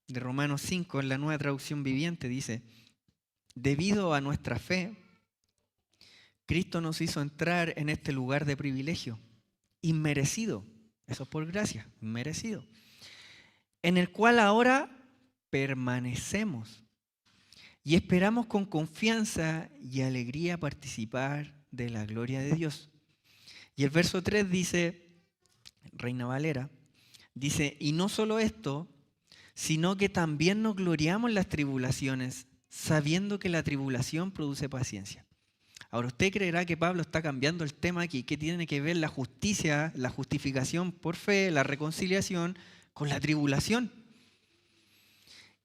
de Romanos 5 en la Nueva Traducción Viviente. Dice: debido a nuestra fe, Cristo nos hizo entrar en este lugar de privilegio, inmerecido, eso es por gracia, inmerecido, en el cual ahora permanecemos y esperamos con confianza y alegría participar de la gloria de Dios. Y el verso 3 dice, Reina Valera, dice: y no solo esto, sino que también nos gloriamos en las tribulaciones, sabiendo que la tribulación produce paciencia. Ahora, usted creerá que Pablo está cambiando el tema aquí. ¿Qué tiene que ver la justicia, la justificación por fe, la reconciliación con la tribulación?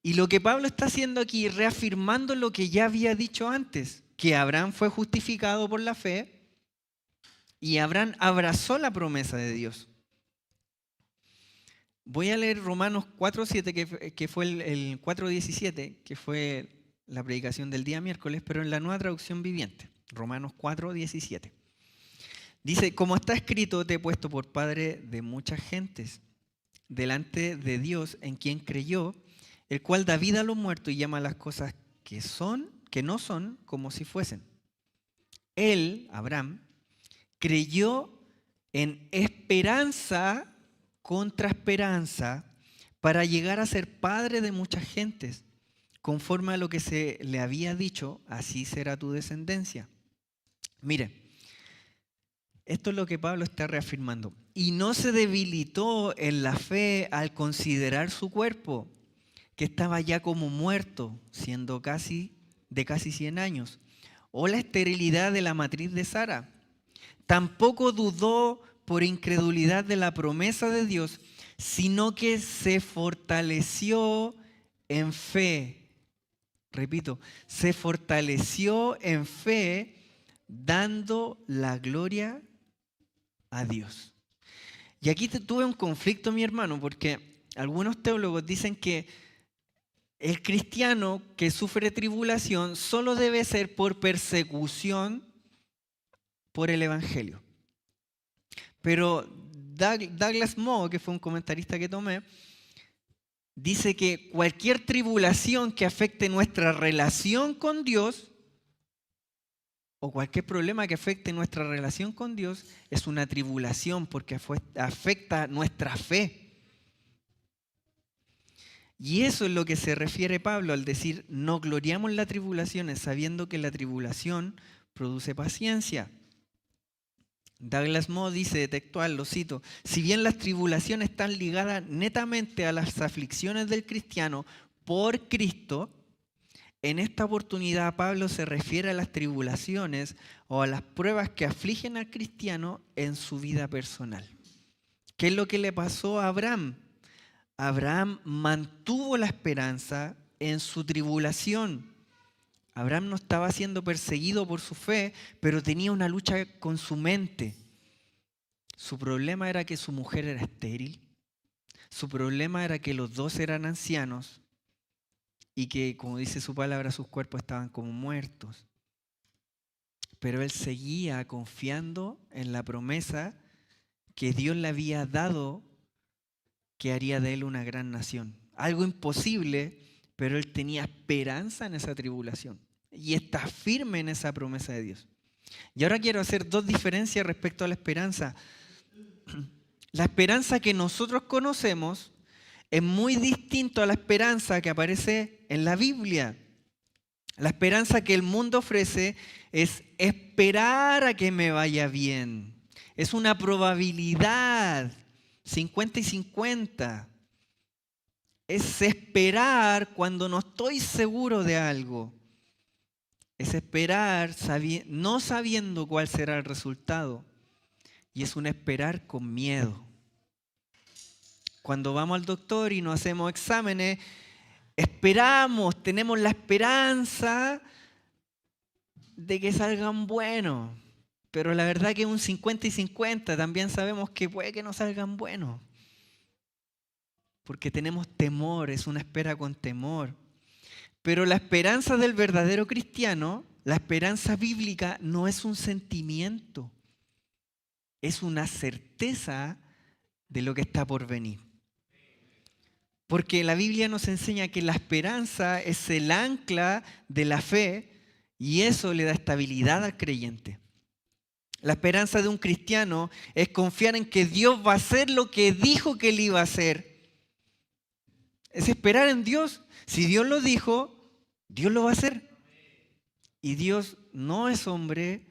Y lo que Pablo está haciendo aquí, reafirmando lo que ya había dicho antes, que Abraham fue justificado por la fe y Abraham abrazó la promesa de Dios. Voy a leer Romanos 4:7, que fue el 4:17, que fue la predicación del día miércoles, pero en la Nueva Traducción Viviente. Romanos 4:17. Dice: como está escrito, te he puesto por padre de muchas gentes, delante de Dios en quien creyó, el cual da vida a los muertos y llama a las cosas que no son, como si fuesen. Él, Abraham, creyó en esperanza contra esperanza para llegar a ser padre de muchas gentes. Conforme a lo que se le había dicho, así será tu descendencia. Mire, esto es lo que Pablo está reafirmando. Y no se debilitó en la fe al considerar su cuerpo, que estaba ya como muerto, siendo de casi 100 años, o la esterilidad de la matriz de Sara. Tampoco dudó por incredulidad de la promesa de Dios, sino que se fortaleció en fe. Repito, se fortaleció en fe, dando la gloria a Dios. Y aquí tuve un conflicto, mi hermano, porque algunos teólogos dicen que el cristiano que sufre tribulación solo debe ser por persecución por el Evangelio. Pero Douglas Moe, que fue un comentarista que tomé, dice que cualquier tribulación que afecte nuestra relación con Dios o cualquier problema que afecte nuestra relación con Dios es una tribulación porque afecta nuestra fe. Y eso es lo que se refiere Pablo al decir: no gloriamos en las tribulaciones, sabiendo que la tribulación produce paciencia. Douglas Moe dice textual, lo cito: si bien las tribulaciones están ligadas netamente a las aflicciones del cristiano por Cristo, en esta oportunidad Pablo se refiere a las tribulaciones o a las pruebas que afligen al cristiano en su vida personal. ¿Qué es lo que le pasó a Abraham? Abraham mantuvo la esperanza en su tribulación. Abraham no estaba siendo perseguido por su fe, pero tenía una lucha con su mente. Su problema era que su mujer era estéril. Su problema era que los dos eran ancianos y que, como dice su palabra, sus cuerpos estaban como muertos. Pero él seguía confiando en la promesa que Dios le había dado, que haría de él una gran nación. Algo imposible, pero él tenía esperanza en esa tribulación y está firme en esa promesa de Dios. Y ahora quiero hacer dos diferencias respecto a la esperanza. La esperanza que nosotros conocemos es muy distinto a la esperanza que aparece en la Biblia. La esperanza que el mundo ofrece es esperar a que me vaya bien. Es una probabilidad, 50 y 50. Es esperar cuando no estoy seguro de algo. Es esperar no sabiendo cuál será el resultado. Y es un esperar con miedo. Cuando vamos al doctor y nos hacemos exámenes, esperamos, tenemos la esperanza de que salgan buenos. Pero la verdad que es un 50 y 50, también sabemos que puede que no salgan buenos. Porque tenemos temor, es una espera con temor. Pero la esperanza del verdadero cristiano, la esperanza bíblica, no es un sentimiento. Es una certeza de lo que está por venir. Porque la Biblia nos enseña que la esperanza es el ancla de la fe y eso le da estabilidad al creyente. La esperanza de un cristiano es confiar en que Dios va a hacer lo que dijo que él iba a hacer. Es esperar en Dios. Si Dios lo dijo, Dios lo va a hacer. Y Dios no es hombre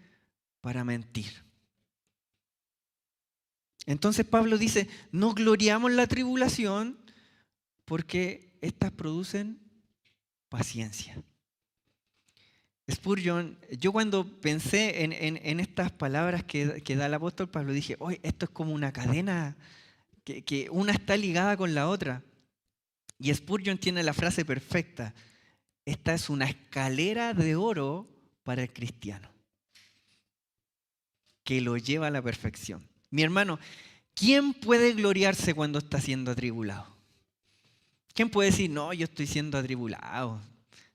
para mentir. Entonces Pablo dice, no gloriamos la tribulación porque estas producen paciencia. Spurgeon, yo cuando pensé en estas palabras que da el apóstol Pablo, dije, oye, esto es como una cadena, que una está ligada con la otra. Y Spurgeon tiene la frase perfecta, esta es una escalera de oro para el cristiano, que lo lleva a la perfección. Mi hermano, ¿quién puede gloriarse cuando está siendo atribulado? ¿Quién puede decir, no, yo estoy siendo atribulado?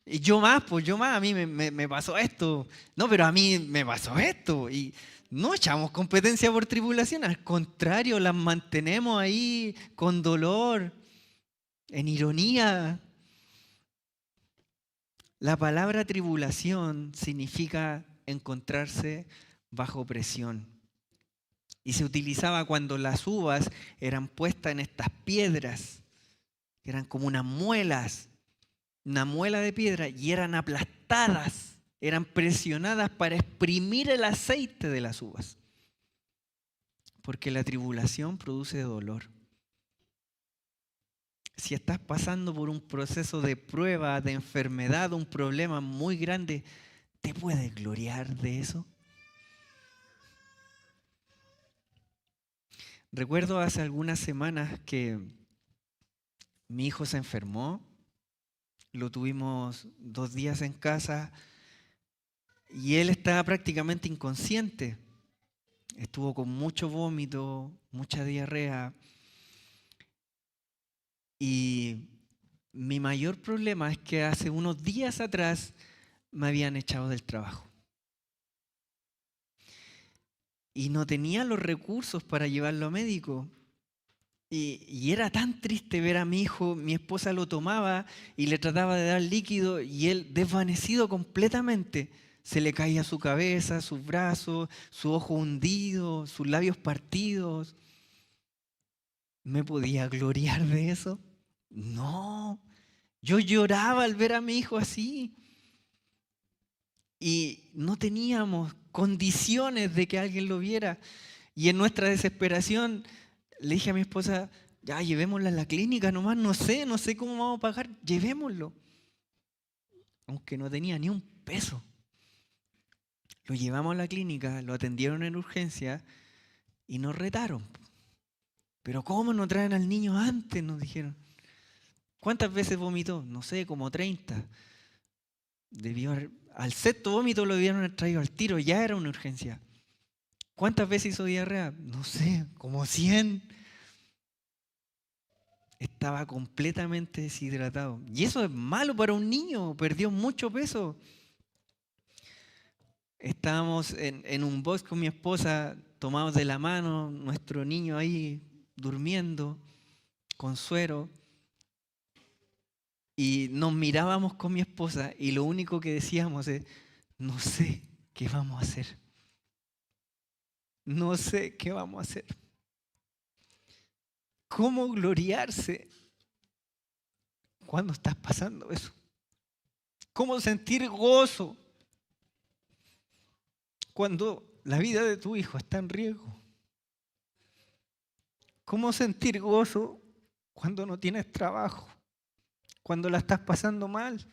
Y yo más, a mí me pasó esto. No, pero a mí me pasó esto. Y no echamos competencia por tribulación, al contrario, las mantenemos ahí con dolor, en ironía. La palabra tribulación significa encontrarse bajo presión. Y se utilizaba cuando las uvas eran puestas en estas piedras, que eran como unas muelas, una muela de piedra, y eran aplastadas, eran presionadas para exprimir el aceite de las uvas. Porque la tribulación produce dolor. Si estás pasando por un proceso de prueba, de enfermedad, un problema muy grande, ¿te puedes gloriar de eso? Recuerdo hace algunas semanas que mi hijo se enfermó, lo tuvimos 2 días en casa y él estaba prácticamente inconsciente. Estuvo con mucho vómito, mucha diarrea y mi mayor problema es que hace unos días atrás me habían echado del trabajo. Y no tenía los recursos para llevarlo a médico. Y era tan triste ver a mi hijo, mi esposa lo tomaba y le trataba de dar líquido y él desvanecido completamente. Se le caía su cabeza, sus brazos, su ojo hundido, sus labios partidos. ¿Me podía gloriar de eso? No. Yo lloraba al ver a mi hijo así. Y no teníamos condiciones de que alguien lo viera. Y en nuestra desesperación le dije a mi esposa, ya llevémoslo a la clínica nomás, no sé cómo vamos a pagar, llevémoslo. aunque no tenía ni un peso. Lo llevamos a la clínica, lo atendieron en urgencia y nos retaron. Pero ¿cómo no traen al niño antes? Nos dijeron. ¿Cuántas veces vomitó? No sé, como 30. Al sexto vómito lo debieron haber traído al tiro, ya era una urgencia. ¿Cuántas veces hizo diarrea? No sé, como 100. Estaba completamente deshidratado. Y eso es malo para un niño, perdió mucho peso. Estábamos en un box con mi esposa, tomados de la mano, nuestro niño ahí durmiendo, con suero. Y nos mirábamos con mi esposa y lo único que decíamos es, no sé qué vamos a hacer. No sé qué vamos a hacer. ¿Cómo gloriarse cuando estás pasando eso? ¿Cómo sentir gozo cuando la vida de tu hijo está en riesgo? ¿Cómo sentir gozo cuando no tienes trabajo? Cuando la estás pasando mal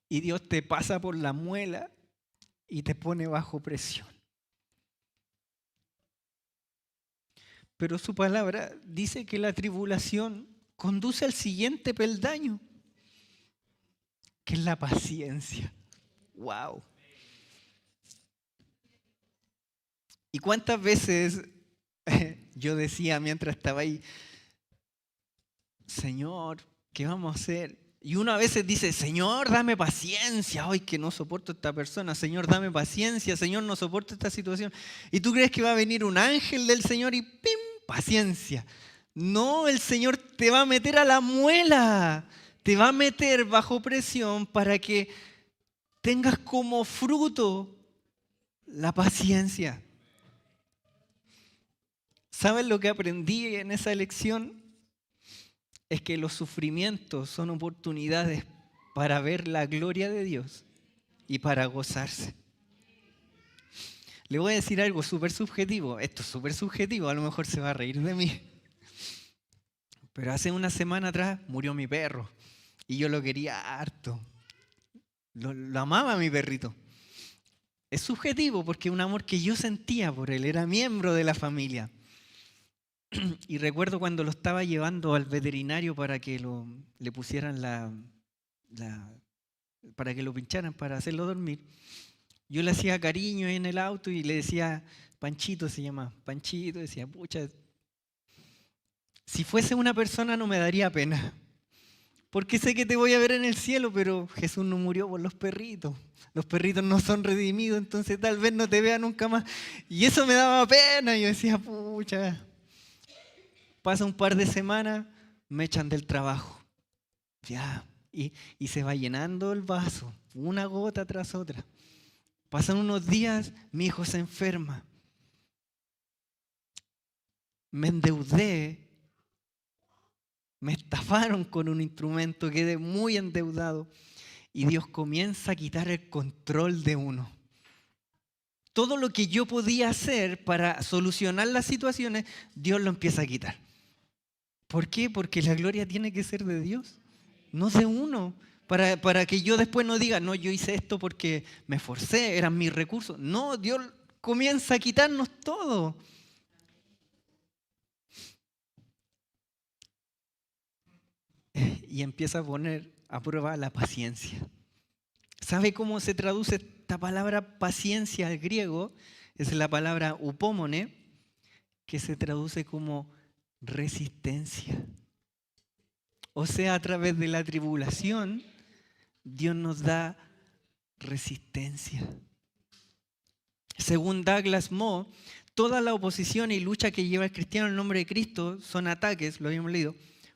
y Dios te pasa por la muela y te pone bajo presión. Pero su palabra dice que la tribulación conduce al siguiente peldaño, que es la paciencia. ¡Wow! ¿Y cuántas veces yo decía mientras estaba ahí, Señor, ¿qué vamos a hacer? Y uno a veces dice, Señor, dame paciencia. Ay, que no soporto a esta persona. Señor, dame paciencia. Señor, no soporto esta situación. Y tú crees que va a venir un ángel del Señor y ¡pim! Paciencia. No, el Señor te va a meter a la muela. Te va a meter bajo presión para que tengas como fruto la paciencia. ¿Sabes lo que aprendí en esa lección? Es que los sufrimientos son oportunidades para ver la gloria de Dios y para gozarse. Le voy a decir algo súper subjetivo. Esto es súper subjetivo, a lo mejor se va a reír de mí. Pero hace una semana atrás murió mi perro y yo lo quería harto. Lo amaba a mi perrito. Es subjetivo porque es un amor que yo sentía por él, era miembro de la familia. Y recuerdo cuando lo estaba llevando al veterinario para que le pusieran para que lo pincharan, para hacerlo dormir. Yo le hacía cariño ahí en el auto y le decía, Panchito se llama, Panchito, decía, pucha, si fuese una persona no me daría pena, porque sé que te voy a ver en el cielo, pero Jesús no murió por los perritos no son redimidos, entonces tal vez no te vea nunca más. Y eso me daba pena, yo decía, pucha. Pasa un par de semanas, me echan del trabajo. Ya, y se va llenando el vaso, una gota tras otra. Pasan unos días, mi hijo se enferma. Me endeudé, me estafaron con un instrumento, quedé muy endeudado y Dios comienza a quitar el control de uno. Todo lo que yo podía hacer para solucionar las situaciones, Dios lo empieza a quitar. ¿Por qué? Porque la gloria tiene que ser de Dios, no de uno. Para que yo después no diga, no, yo hice esto porque me esforcé, eran mis recursos. No, Dios comienza a quitarnos todo. Y empieza a poner a prueba la paciencia. ¿Sabe cómo se traduce esta palabra paciencia al griego? Es la palabra upómone, que se traduce como resistencia. O sea, a través de la tribulación, Dios nos da resistencia. Según Douglas Moe, toda la oposición y lucha que lleva el cristiano en nombre de Cristo son ataques, lo habíamos leído,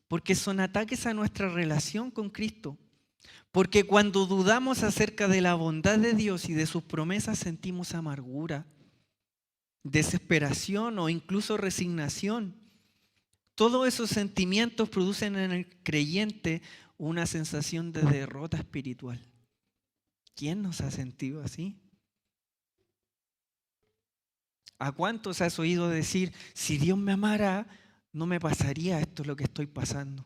porque son ataques a nuestra relación con Cristo. Porque cuando dudamos acerca de la bondad de Dios y de sus promesas, sentimos amargura, desesperación o incluso resignación. Todos esos sentimientos producen en el creyente una sensación de derrota espiritual. ¿Quién nos ha sentido así? ¿A cuántos has oído decir, si Dios me amara, no me pasaría esto lo que estoy pasando?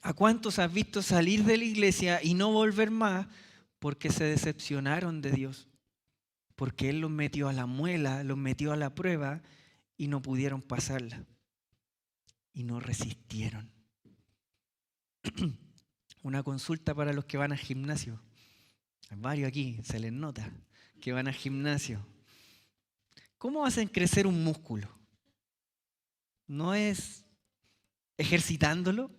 ¿A cuántos has visto salir de la iglesia y no volver más porque se decepcionaron de Dios? Porque Él los metió a la muela, los metió a la prueba y no pudieron pasarla. Y no resistieron. Una consulta para los que van al gimnasio. Hay varios aquí, se les nota que van al gimnasio. ¿Cómo hacen crecer un músculo? ¿No es ejercitándolo?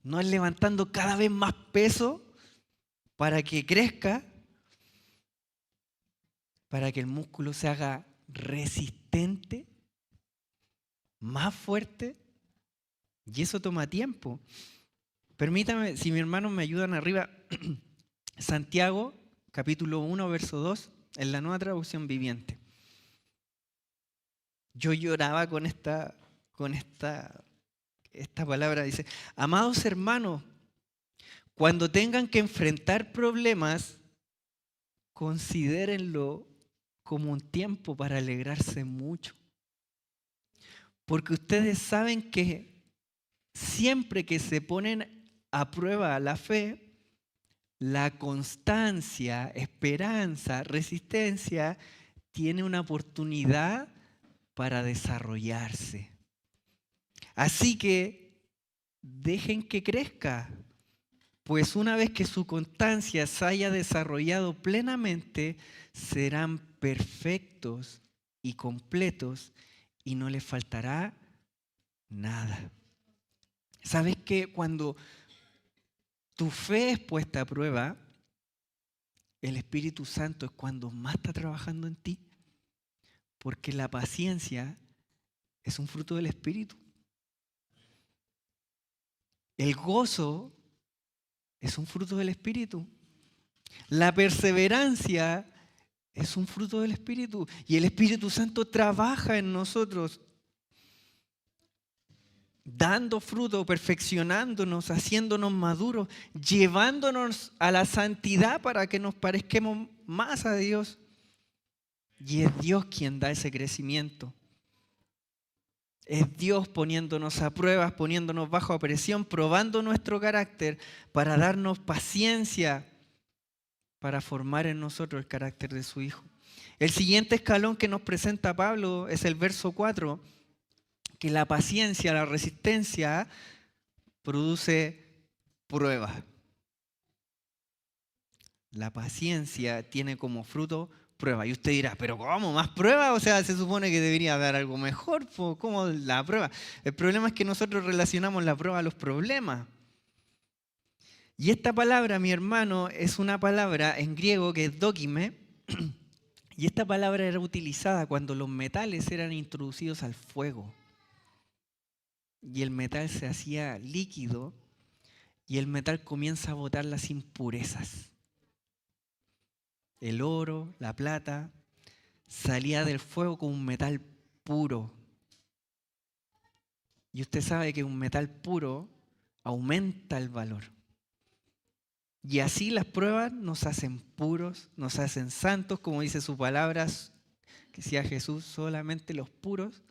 ¿No es levantando cada vez más peso para que crezca? Para que el músculo se haga resistente, más fuerte. Y eso toma tiempo. Permítame, si mis hermanos me ayudan arriba, Santiago, capítulo 1, verso 2, en la Nueva Traducción Viviente. Yo lloraba con esta palabra. Dice, amados hermanos, cuando tengan que enfrentar problemas, considérenlo como un tiempo para alegrarse mucho. Porque ustedes saben que siempre que se ponen a prueba la fe, la constancia, esperanza, resistencia, tiene una oportunidad para desarrollarse. Así que dejen que crezca, pues una vez que su constancia se haya desarrollado plenamente, serán perfectos y completos y no les faltará nada. ¿Sabes que cuando tu fe es puesta a prueba, el Espíritu Santo es cuando más está trabajando en ti? Porque la paciencia es un fruto del Espíritu. El gozo es un fruto del Espíritu. La perseverancia es un fruto del Espíritu. Y el Espíritu Santo trabaja en nosotros, dando fruto, perfeccionándonos, haciéndonos maduros, llevándonos a la santidad para que nos parezcamos más a Dios. Y es Dios quien da ese crecimiento. Es Dios poniéndonos a pruebas, poniéndonos bajo presión, probando nuestro carácter para darnos paciencia, para formar en nosotros el carácter de su Hijo. El siguiente escalón que nos presenta Pablo es el verso 4, que la paciencia, la resistencia, produce pruebas. La paciencia tiene como fruto prueba. Y usted dirá, ¿pero cómo? ¿Más prueba? O sea, se supone que debería dar algo mejor. ¿Cómo la prueba? El problema es que nosotros relacionamos la prueba a los problemas. Y esta palabra, mi hermano, es una palabra en griego que es dokime. Y esta palabra era utilizada cuando los metales eran introducidos al fuego. Y el metal se hacía líquido y el metal comienza a botar las impurezas. El oro, la plata, salía del fuego como un metal puro. Y usted sabe que un metal puro aumenta el valor. Y así las pruebas nos hacen puros, nos hacen santos, como dice su palabra, que decía Jesús, solamente los puros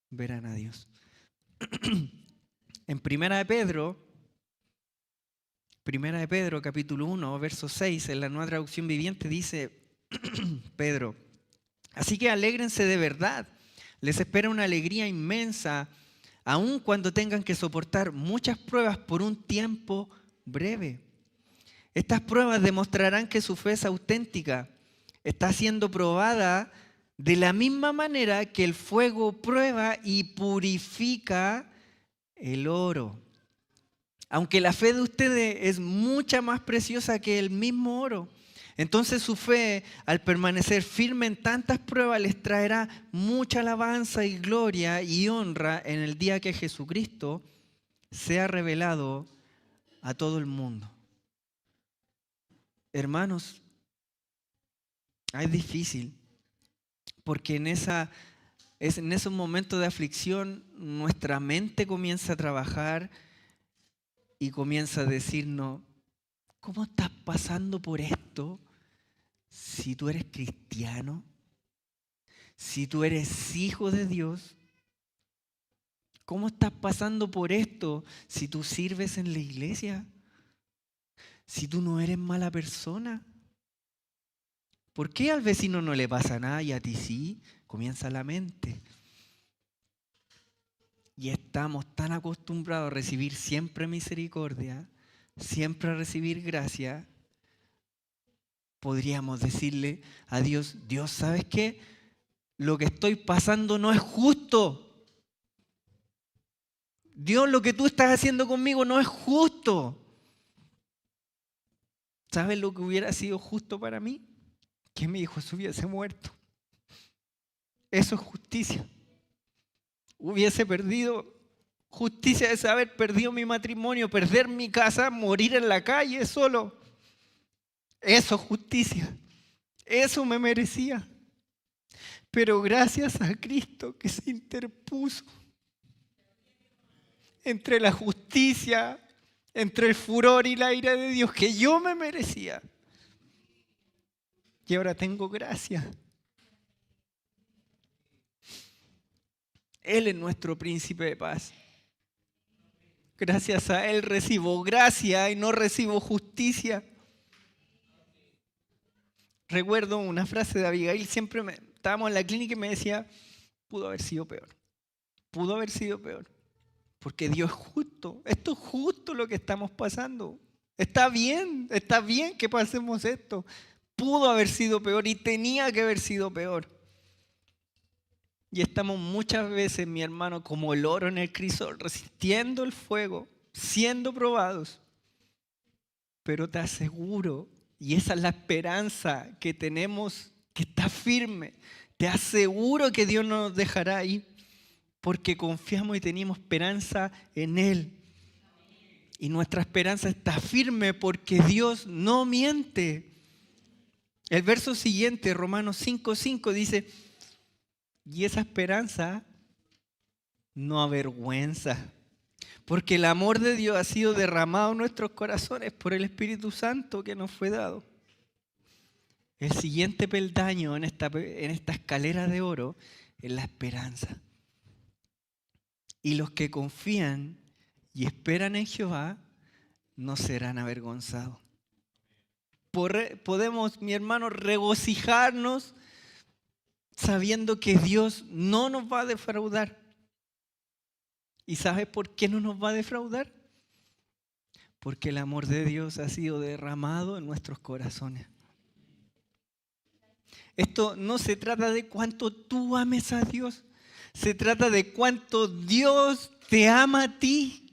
verán a Dios. En Primera de Pedro capítulo 1, verso 6, en la Nueva Traducción Viviente dice Pedro, así que alégrense de verdad, les espera una alegría inmensa, aun cuando tengan que soportar muchas pruebas por un tiempo breve. Estas pruebas demostrarán que su fe es auténtica, está siendo probada de la misma manera que el fuego prueba y purifica el oro. Aunque la fe de ustedes es mucha más preciosa que el mismo oro, entonces su fe, al permanecer firme en tantas pruebas, les traerá mucha alabanza y gloria y honra en el día que Jesucristo sea revelado a todo el mundo. Hermanos, es difícil, porque en esos momentos de aflicción nuestra mente comienza a trabajar y comienza a decirnos, ¿cómo estás pasando por esto si tú eres cristiano? Si tú eres hijo de Dios, ¿Cómo estás pasando por esto si tú sirves en la iglesia? Si tú no eres mala persona. ¿Por qué al vecino no le pasa nada y a ti sí? Comienza la mente. Y estamos tan acostumbrados a recibir siempre misericordia, siempre a recibir gracia. Podríamos decirle a Dios, Dios, ¿sabes qué? Lo que estoy pasando no es justo. Dios, lo que tú estás haciendo conmigo no es justo. ¿Sabes lo que hubiera sido justo para mí? Que mi hijo se hubiese muerto. Eso es justicia. Hubiese perdido justicia de haber perdido mi matrimonio, perder mi casa, morir en la calle solo. Eso es justicia. Eso me merecía. Pero gracias a Cristo que se interpuso entre la justicia, entre el furor y la ira de Dios que yo me merecía. Y ahora tengo gracia. Él es nuestro príncipe de paz. Gracias a Él recibo gracia y no recibo justicia. Recuerdo una frase de Abigail, estábamos en la clínica y me decía, pudo haber sido peor. Pudo haber sido peor. Porque Dios es justo. Esto es justo lo que estamos pasando. Está bien que pasemos esto. Pudo haber sido peor y tenía que haber sido peor. Y estamos muchas veces, mi hermano, como el oro en el crisol, resistiendo el fuego, siendo probados. Pero te aseguro, y esa es la esperanza que tenemos, que está firme, te aseguro que Dios no nos dejará ahí, porque confiamos y tenemos esperanza en Él. Y nuestra esperanza está firme porque Dios no miente. El verso siguiente, Romanos 5:5, dice, y esa esperanza no avergüenza, porque el amor de Dios ha sido derramado en nuestros corazones por el Espíritu Santo que nos fue dado. El siguiente peldaño en esta escalera de oro es la esperanza. Y los que confían y esperan en Jehová no serán avergonzados. Podemos, mi hermano, regocijarnos sabiendo que Dios no nos va a defraudar. ¿Y sabes por qué no nos va a defraudar? Porque el amor de Dios ha sido derramado en nuestros corazones. Esto no se trata de cuánto tú ames a Dios, se trata de cuánto Dios te ama a ti.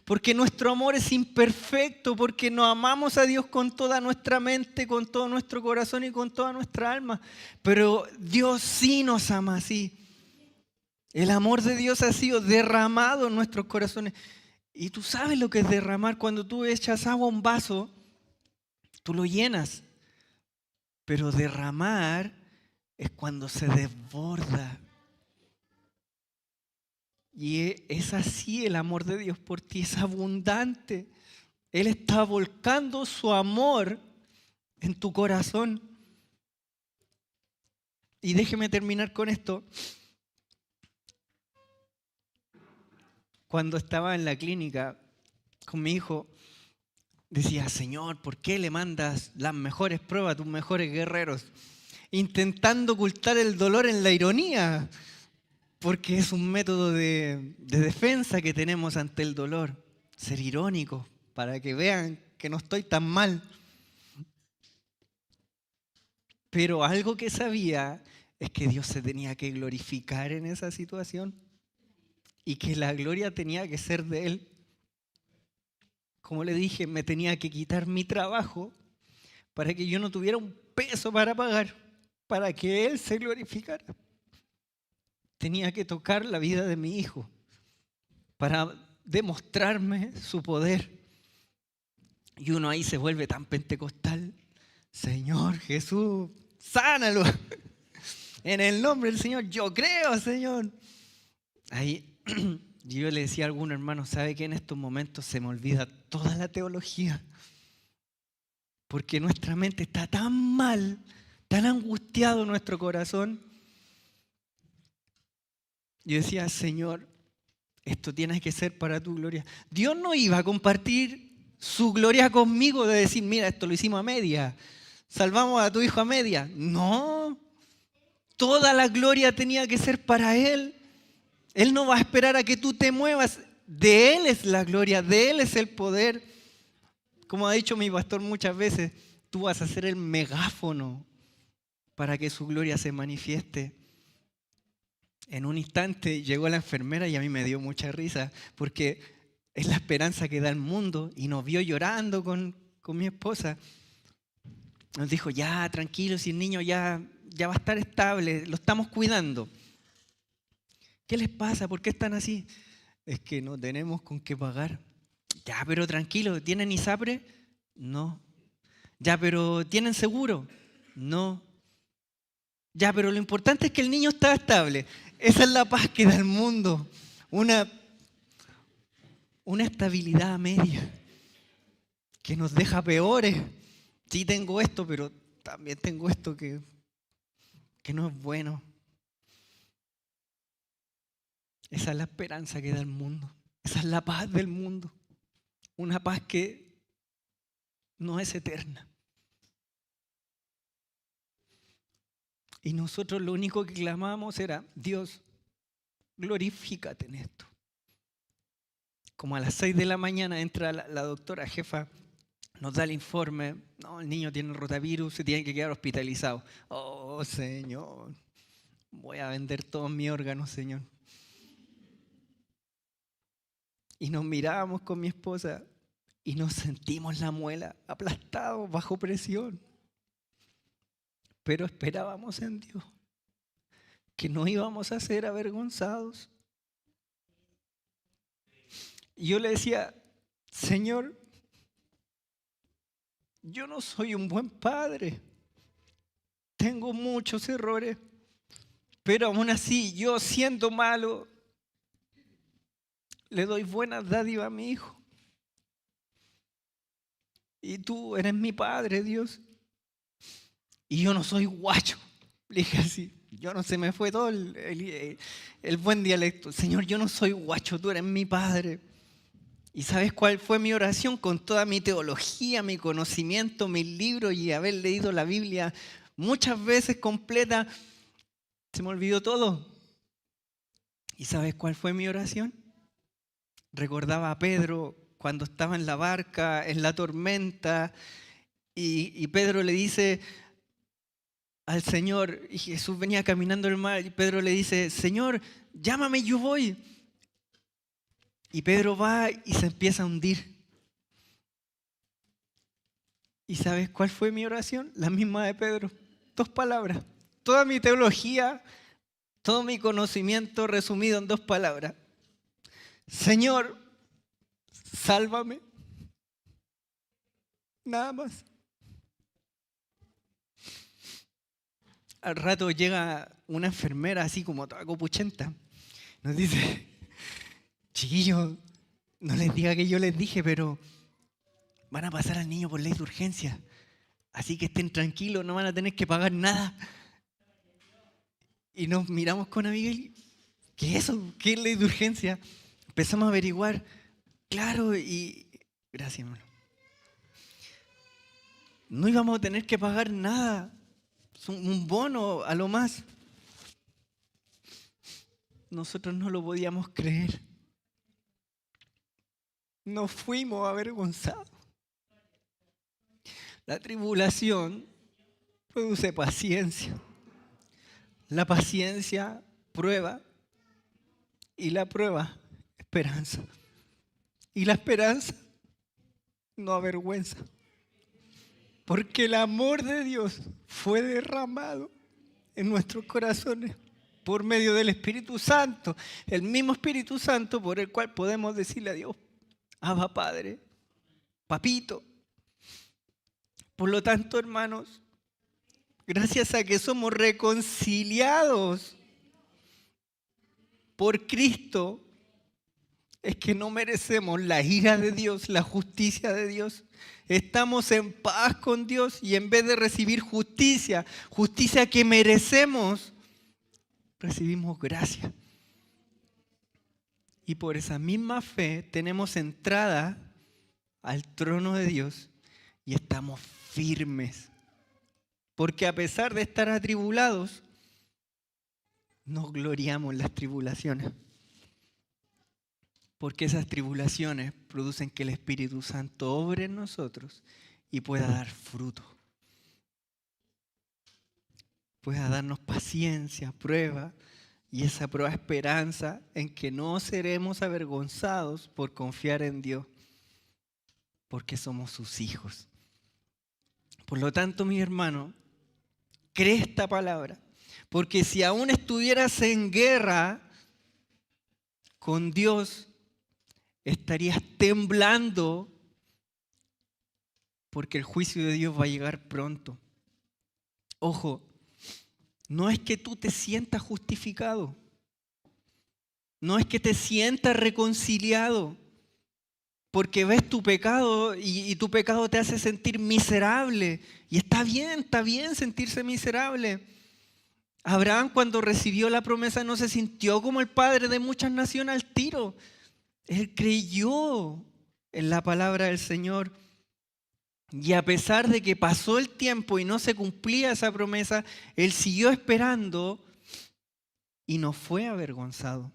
Porque nuestro amor es imperfecto, porque no amamos a Dios con toda nuestra mente, con todo nuestro corazón y con toda nuestra alma. Pero Dios sí nos ama así. El amor de Dios ha sido derramado en nuestros corazones. Y tú sabes lo que es derramar. Cuando tú echas agua a un vaso, tú lo llenas. Pero derramar es cuando se desborda. Y es así el amor de Dios por ti, es abundante. Él está volcando su amor en tu corazón. Y déjeme terminar con esto. Cuando estaba en la clínica con mi hijo, decía, Señor, ¿por qué le mandas las mejores pruebas a tus mejores guerreros? Intentando ocultar el dolor en la ironía. Porque es un método de defensa que tenemos ante el dolor. Ser irónico, para que vean que no estoy tan mal. Pero algo que sabía es que Dios se tenía que glorificar en esa situación. Y que la gloria tenía que ser de Él. Como le dije, me tenía que quitar mi trabajo para que yo no tuviera un peso para pagar, para que Él se glorificara. Tenía que tocar la vida de mi hijo para demostrarme su poder. Y uno ahí se vuelve tan pentecostal. Señor Jesús, sánalo. En el nombre del Señor, yo creo, Señor. Ahí yo le decía a algún hermano, ¿sabe que en estos momentos se me olvida toda la teología? Porque nuestra mente está tan mal, tan angustiado nuestro corazón. Yo decía, Señor, Esto tiene que ser para tu gloria. Dios no iba a compartir su gloria conmigo de decir, mira, esto lo hicimos a media. Salvamos a tu hijo a media. No. Toda la gloria tenía que ser para Él. Él no va a esperar a que tú te muevas. De Él es la gloria, de Él es el poder. Como ha dicho mi pastor muchas veces, tú vas a ser el megáfono para que su gloria se manifieste. En un instante llegó la enfermera y a mí me dio mucha risa, porque es la esperanza que da el mundo, y nos vio llorando con mi esposa. Nos dijo, ya, tranquilo, si el niño ya va a estar estable, lo estamos cuidando. ¿Qué les pasa? ¿Por qué están así? Es que no tenemos con qué pagar. Ya, pero tranquilo, ¿tienen ISAPRE? No. Ya, pero ¿tienen seguro? No. Ya, pero lo importante es que el niño está estable. Esa es la paz que da el mundo. Una estabilidad media que nos deja peores. Sí tengo esto, pero también tengo esto que no es bueno. Esa es la esperanza que da el mundo. Esa es la paz del mundo. Una paz que no es eterna. Y nosotros lo único que clamamos era, Dios, glorifícate en esto. Como a las 6 de la mañana entra la doctora jefa, nos da el informe, no, el niño tiene rotavirus, se tiene que quedar hospitalizado. Oh, Señor, voy a vender todos mis órganos, Señor. Y nos mirábamos con mi esposa y nos sentimos la muela, aplastados bajo presión. Pero esperábamos en Dios, que no íbamos a ser avergonzados. Y yo le decía, Señor, yo no soy un buen padre, tengo muchos errores, pero aún así, yo siendo malo, le doy buenas dádivas a mi hijo. Y tú eres mi padre, Dios. Y yo no soy guacho. Le dije así, yo no se me fue todo el buen dialecto. Señor, yo no soy guacho, tú eres mi padre. ¿Y sabes cuál fue mi oración? Con toda mi teología, mi conocimiento, mis libros y haber leído la Biblia muchas veces completa, se me olvidó todo. ¿Y sabes cuál fue mi oración? Recordaba a Pedro cuando estaba en la barca, en la tormenta, y Pedro le dice al Señor, y Jesús venía caminando el mar, y Pedro le dice, Señor, llámame, yo voy. Y Pedro va y se empieza a hundir. ¿Y sabes cuál fue mi oración? La misma de Pedro. 2 palabras. Toda mi teología, todo mi conocimiento resumido en 2 palabras. Señor, sálvame. Nada más. Al rato llega una enfermera así como toda copuchenta. Nos dice, chiquillos, no les diga que yo les dije, pero van a pasar al niño por ley de urgencia. Así que estén tranquilos, no van a tener que pagar nada. Y nos miramos con Abigail. ¿Qué es eso? ¿Qué es ley de urgencia? Empezamos a averiguar. Claro, y gracias, hermano. No íbamos a tener que pagar nada. Un bono a lo más. Nosotros no lo podíamos creer. Nos fuimos avergonzados. La tribulación produce paciencia. La paciencia prueba y la prueba esperanza. Y la esperanza no avergüenza. Porque el amor de Dios fue derramado en nuestros corazones por medio del Espíritu Santo. El mismo Espíritu Santo por el cual podemos decirle a Dios, Abba Padre, Papito. Por lo tanto, hermanos, gracias a que somos reconciliados por Cristo, es que no merecemos la ira de Dios, la justicia de Dios. Estamos en paz con Dios y en vez de recibir justicia que merecemos, recibimos gracia. Y por esa misma fe tenemos entrada al trono de Dios y estamos firmes. Porque a pesar de estar atribulados, nos gloriamos en las tribulaciones. Porque esas tribulaciones producen que el Espíritu Santo obre en nosotros y pueda dar fruto. Pueda darnos paciencia, prueba, y esa prueba esperanza en que no seremos avergonzados por confiar en Dios, porque somos sus hijos. Por lo tanto, mi hermano, cree esta palabra, porque si aún estuvieras en guerra con Dios, estarías temblando porque el juicio de Dios va a llegar pronto. Ojo, no es que tú te sientas justificado, no es que te sientas reconciliado, porque ves tu pecado y tu pecado te hace sentir miserable. Y está bien sentirse miserable. Abraham, cuando recibió la promesa, no se sintió como el padre de muchas naciones al tiro. Él creyó en la palabra del Señor. Y a pesar de que pasó el tiempo y no se cumplía esa promesa, él siguió esperando y no fue avergonzado.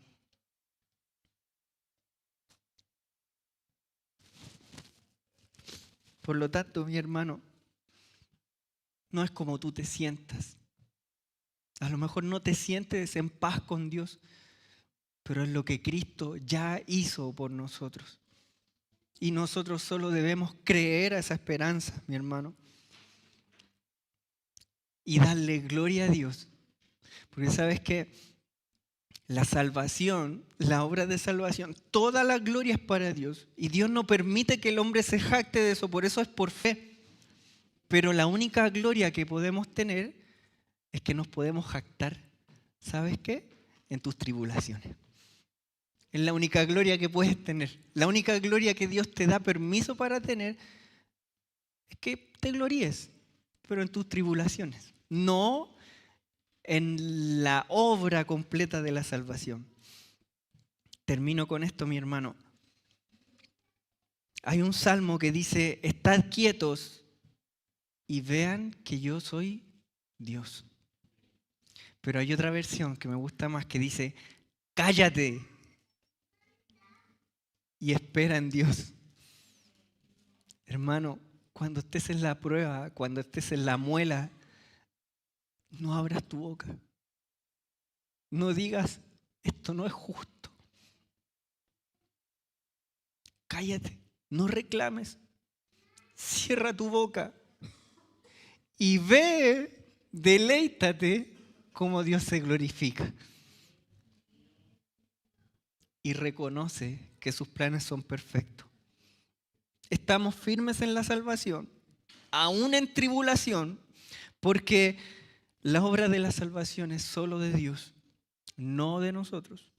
Por lo tanto, mi hermano, no es como tú te sientas. A lo mejor no te sientes en paz con Dios, pero es lo que Cristo ya hizo por nosotros. Y nosotros solo debemos creer a esa esperanza, mi hermano, y darle gloria a Dios. Porque sabes que la salvación, la obra de salvación, toda la gloria es para Dios. Y Dios no permite que el hombre se jacte de eso, por eso es por fe. Pero la única gloria que podemos tener es que nos podemos jactar. ¿Sabes qué? En tus tribulaciones. Es la única gloria que puedes tener. La única gloria que Dios te da permiso para tener es que te gloríes, pero en tus tribulaciones. No en la obra completa de la salvación. Termino con esto, mi hermano. Hay un salmo que dice: estad quietos y vean que yo soy Dios. Pero hay otra versión que me gusta más que dice: cállate y espera en Dios. Hermano, cuando estés en la prueba, cuando estés en la muela, no abras tu boca. No digas: esto no es justo. Cállate, no reclames. Cierra tu boca y ve, deleítate cómo Dios se glorifica. Y reconoce que sus planes son perfectos. Estamos firmes en la salvación, aún en tribulación, porque la obra de la salvación es solo de Dios, no de nosotros.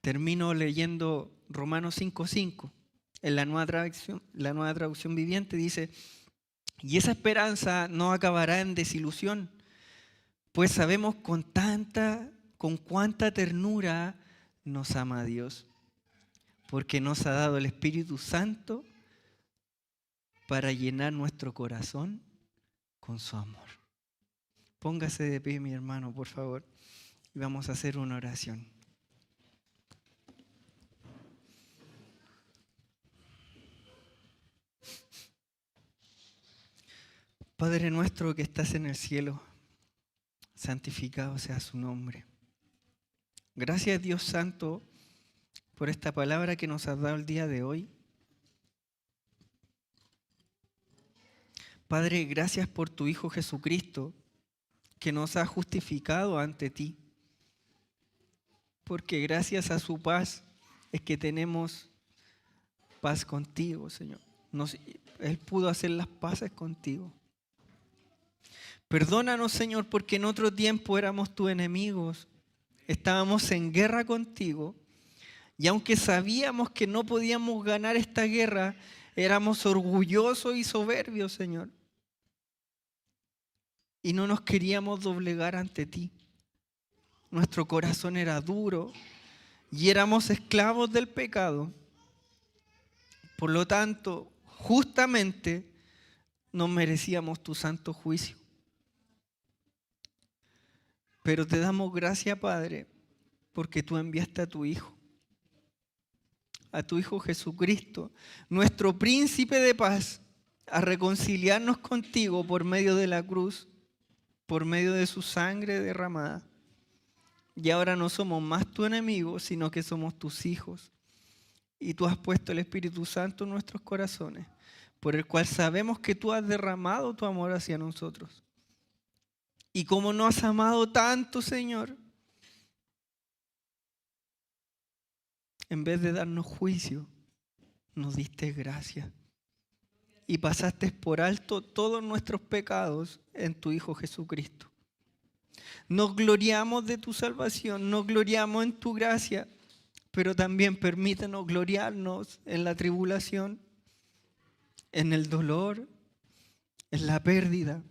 Termino leyendo Romanos 5:5. En la Nueva Traducción Viviente dice: y esa esperanza no acabará en desilusión, pues sabemos con cuánta ternura nos ama Dios, porque nos ha dado el Espíritu Santo para llenar nuestro corazón con su amor. Póngase de pie, mi hermano, por favor, y vamos a hacer una oración. Padre nuestro que estás en el cielo, santificado sea su nombre. Gracias, Dios Santo, por esta palabra que nos has dado el día de hoy. Padre, gracias por tu Hijo Jesucristo, que nos ha justificado ante ti. Porque gracias a su paz es que tenemos paz contigo, Señor. Él pudo hacer las paces contigo. Perdónanos, Señor, porque en otro tiempo éramos tus enemigos. Estábamos en guerra contigo. Y aunque sabíamos que no podíamos ganar esta guerra, éramos orgullosos y soberbios, Señor. Y no nos queríamos doblegar ante ti. Nuestro corazón era duro y éramos esclavos del pecado. Por lo tanto, justamente no merecíamos tu santo juicio. Pero te damos gracias, Padre, porque tú enviaste a tu Hijo Jesucristo, nuestro príncipe de paz, a reconciliarnos contigo por medio de la cruz, por medio de su sangre derramada. Y ahora no somos más tu enemigo, sino que somos tus hijos. Y tú has puesto el Espíritu Santo en nuestros corazones, por el cual sabemos que tú has derramado tu amor hacia nosotros. Y como nos has amado tanto, Señor, en vez de darnos juicio, nos diste gracia. Y pasaste por alto todos nuestros pecados en tu Hijo Jesucristo. Nos gloriamos de tu salvación, nos gloriamos en tu gracia, pero también permítenos gloriarnos en la tribulación, en el dolor, en la pérdida.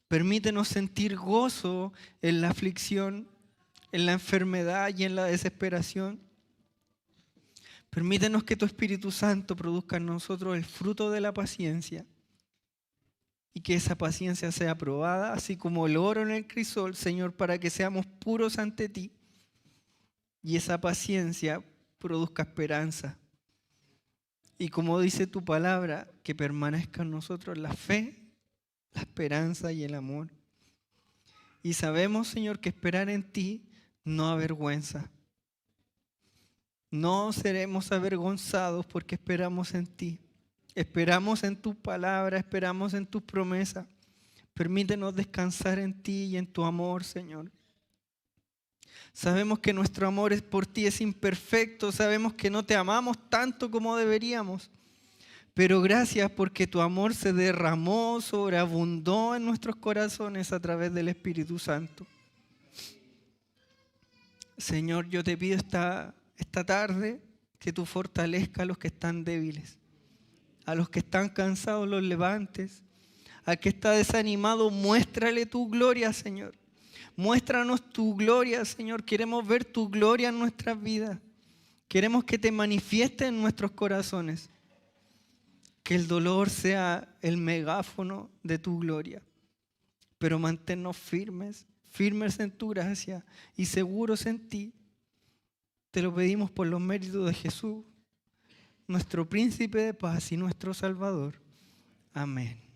Permítenos sentir gozo en la aflicción, en la enfermedad y en la desesperación. Permítenos que tu Espíritu Santo produzca en nosotros el fruto de la paciencia y que esa paciencia sea aprobada, así como el oro en el crisol, Señor, para que seamos puros ante ti y esa paciencia produzca esperanza. Y como dice tu palabra, que permanezca en nosotros la fe, la esperanza y el amor. Y sabemos, Señor, que esperar en ti no avergüenza. No seremos avergonzados porque esperamos en ti. Esperamos en tu palabra, esperamos en tus promesas. Permítenos descansar en ti y en tu amor, Señor. Sabemos que nuestro amor por ti es imperfecto, sabemos que no te amamos tanto como deberíamos. Pero gracias porque tu amor se derramó, sobreabundó en nuestros corazones a través del Espíritu Santo. Señor, yo te pido esta tarde que tú fortalezcas a los que están débiles, a los que están cansados los levantes, al que está desanimado, muéstrale tu gloria, Señor. Muéstranos tu gloria, Señor. Queremos ver tu gloria en nuestras vidas. Queremos que te manifiestes en nuestros corazones. Que el dolor sea el megáfono de tu gloria. Pero manténnos firmes en tu gracia y seguros en ti. Te lo pedimos por los méritos de Jesús, nuestro príncipe de paz y nuestro Salvador. Amén.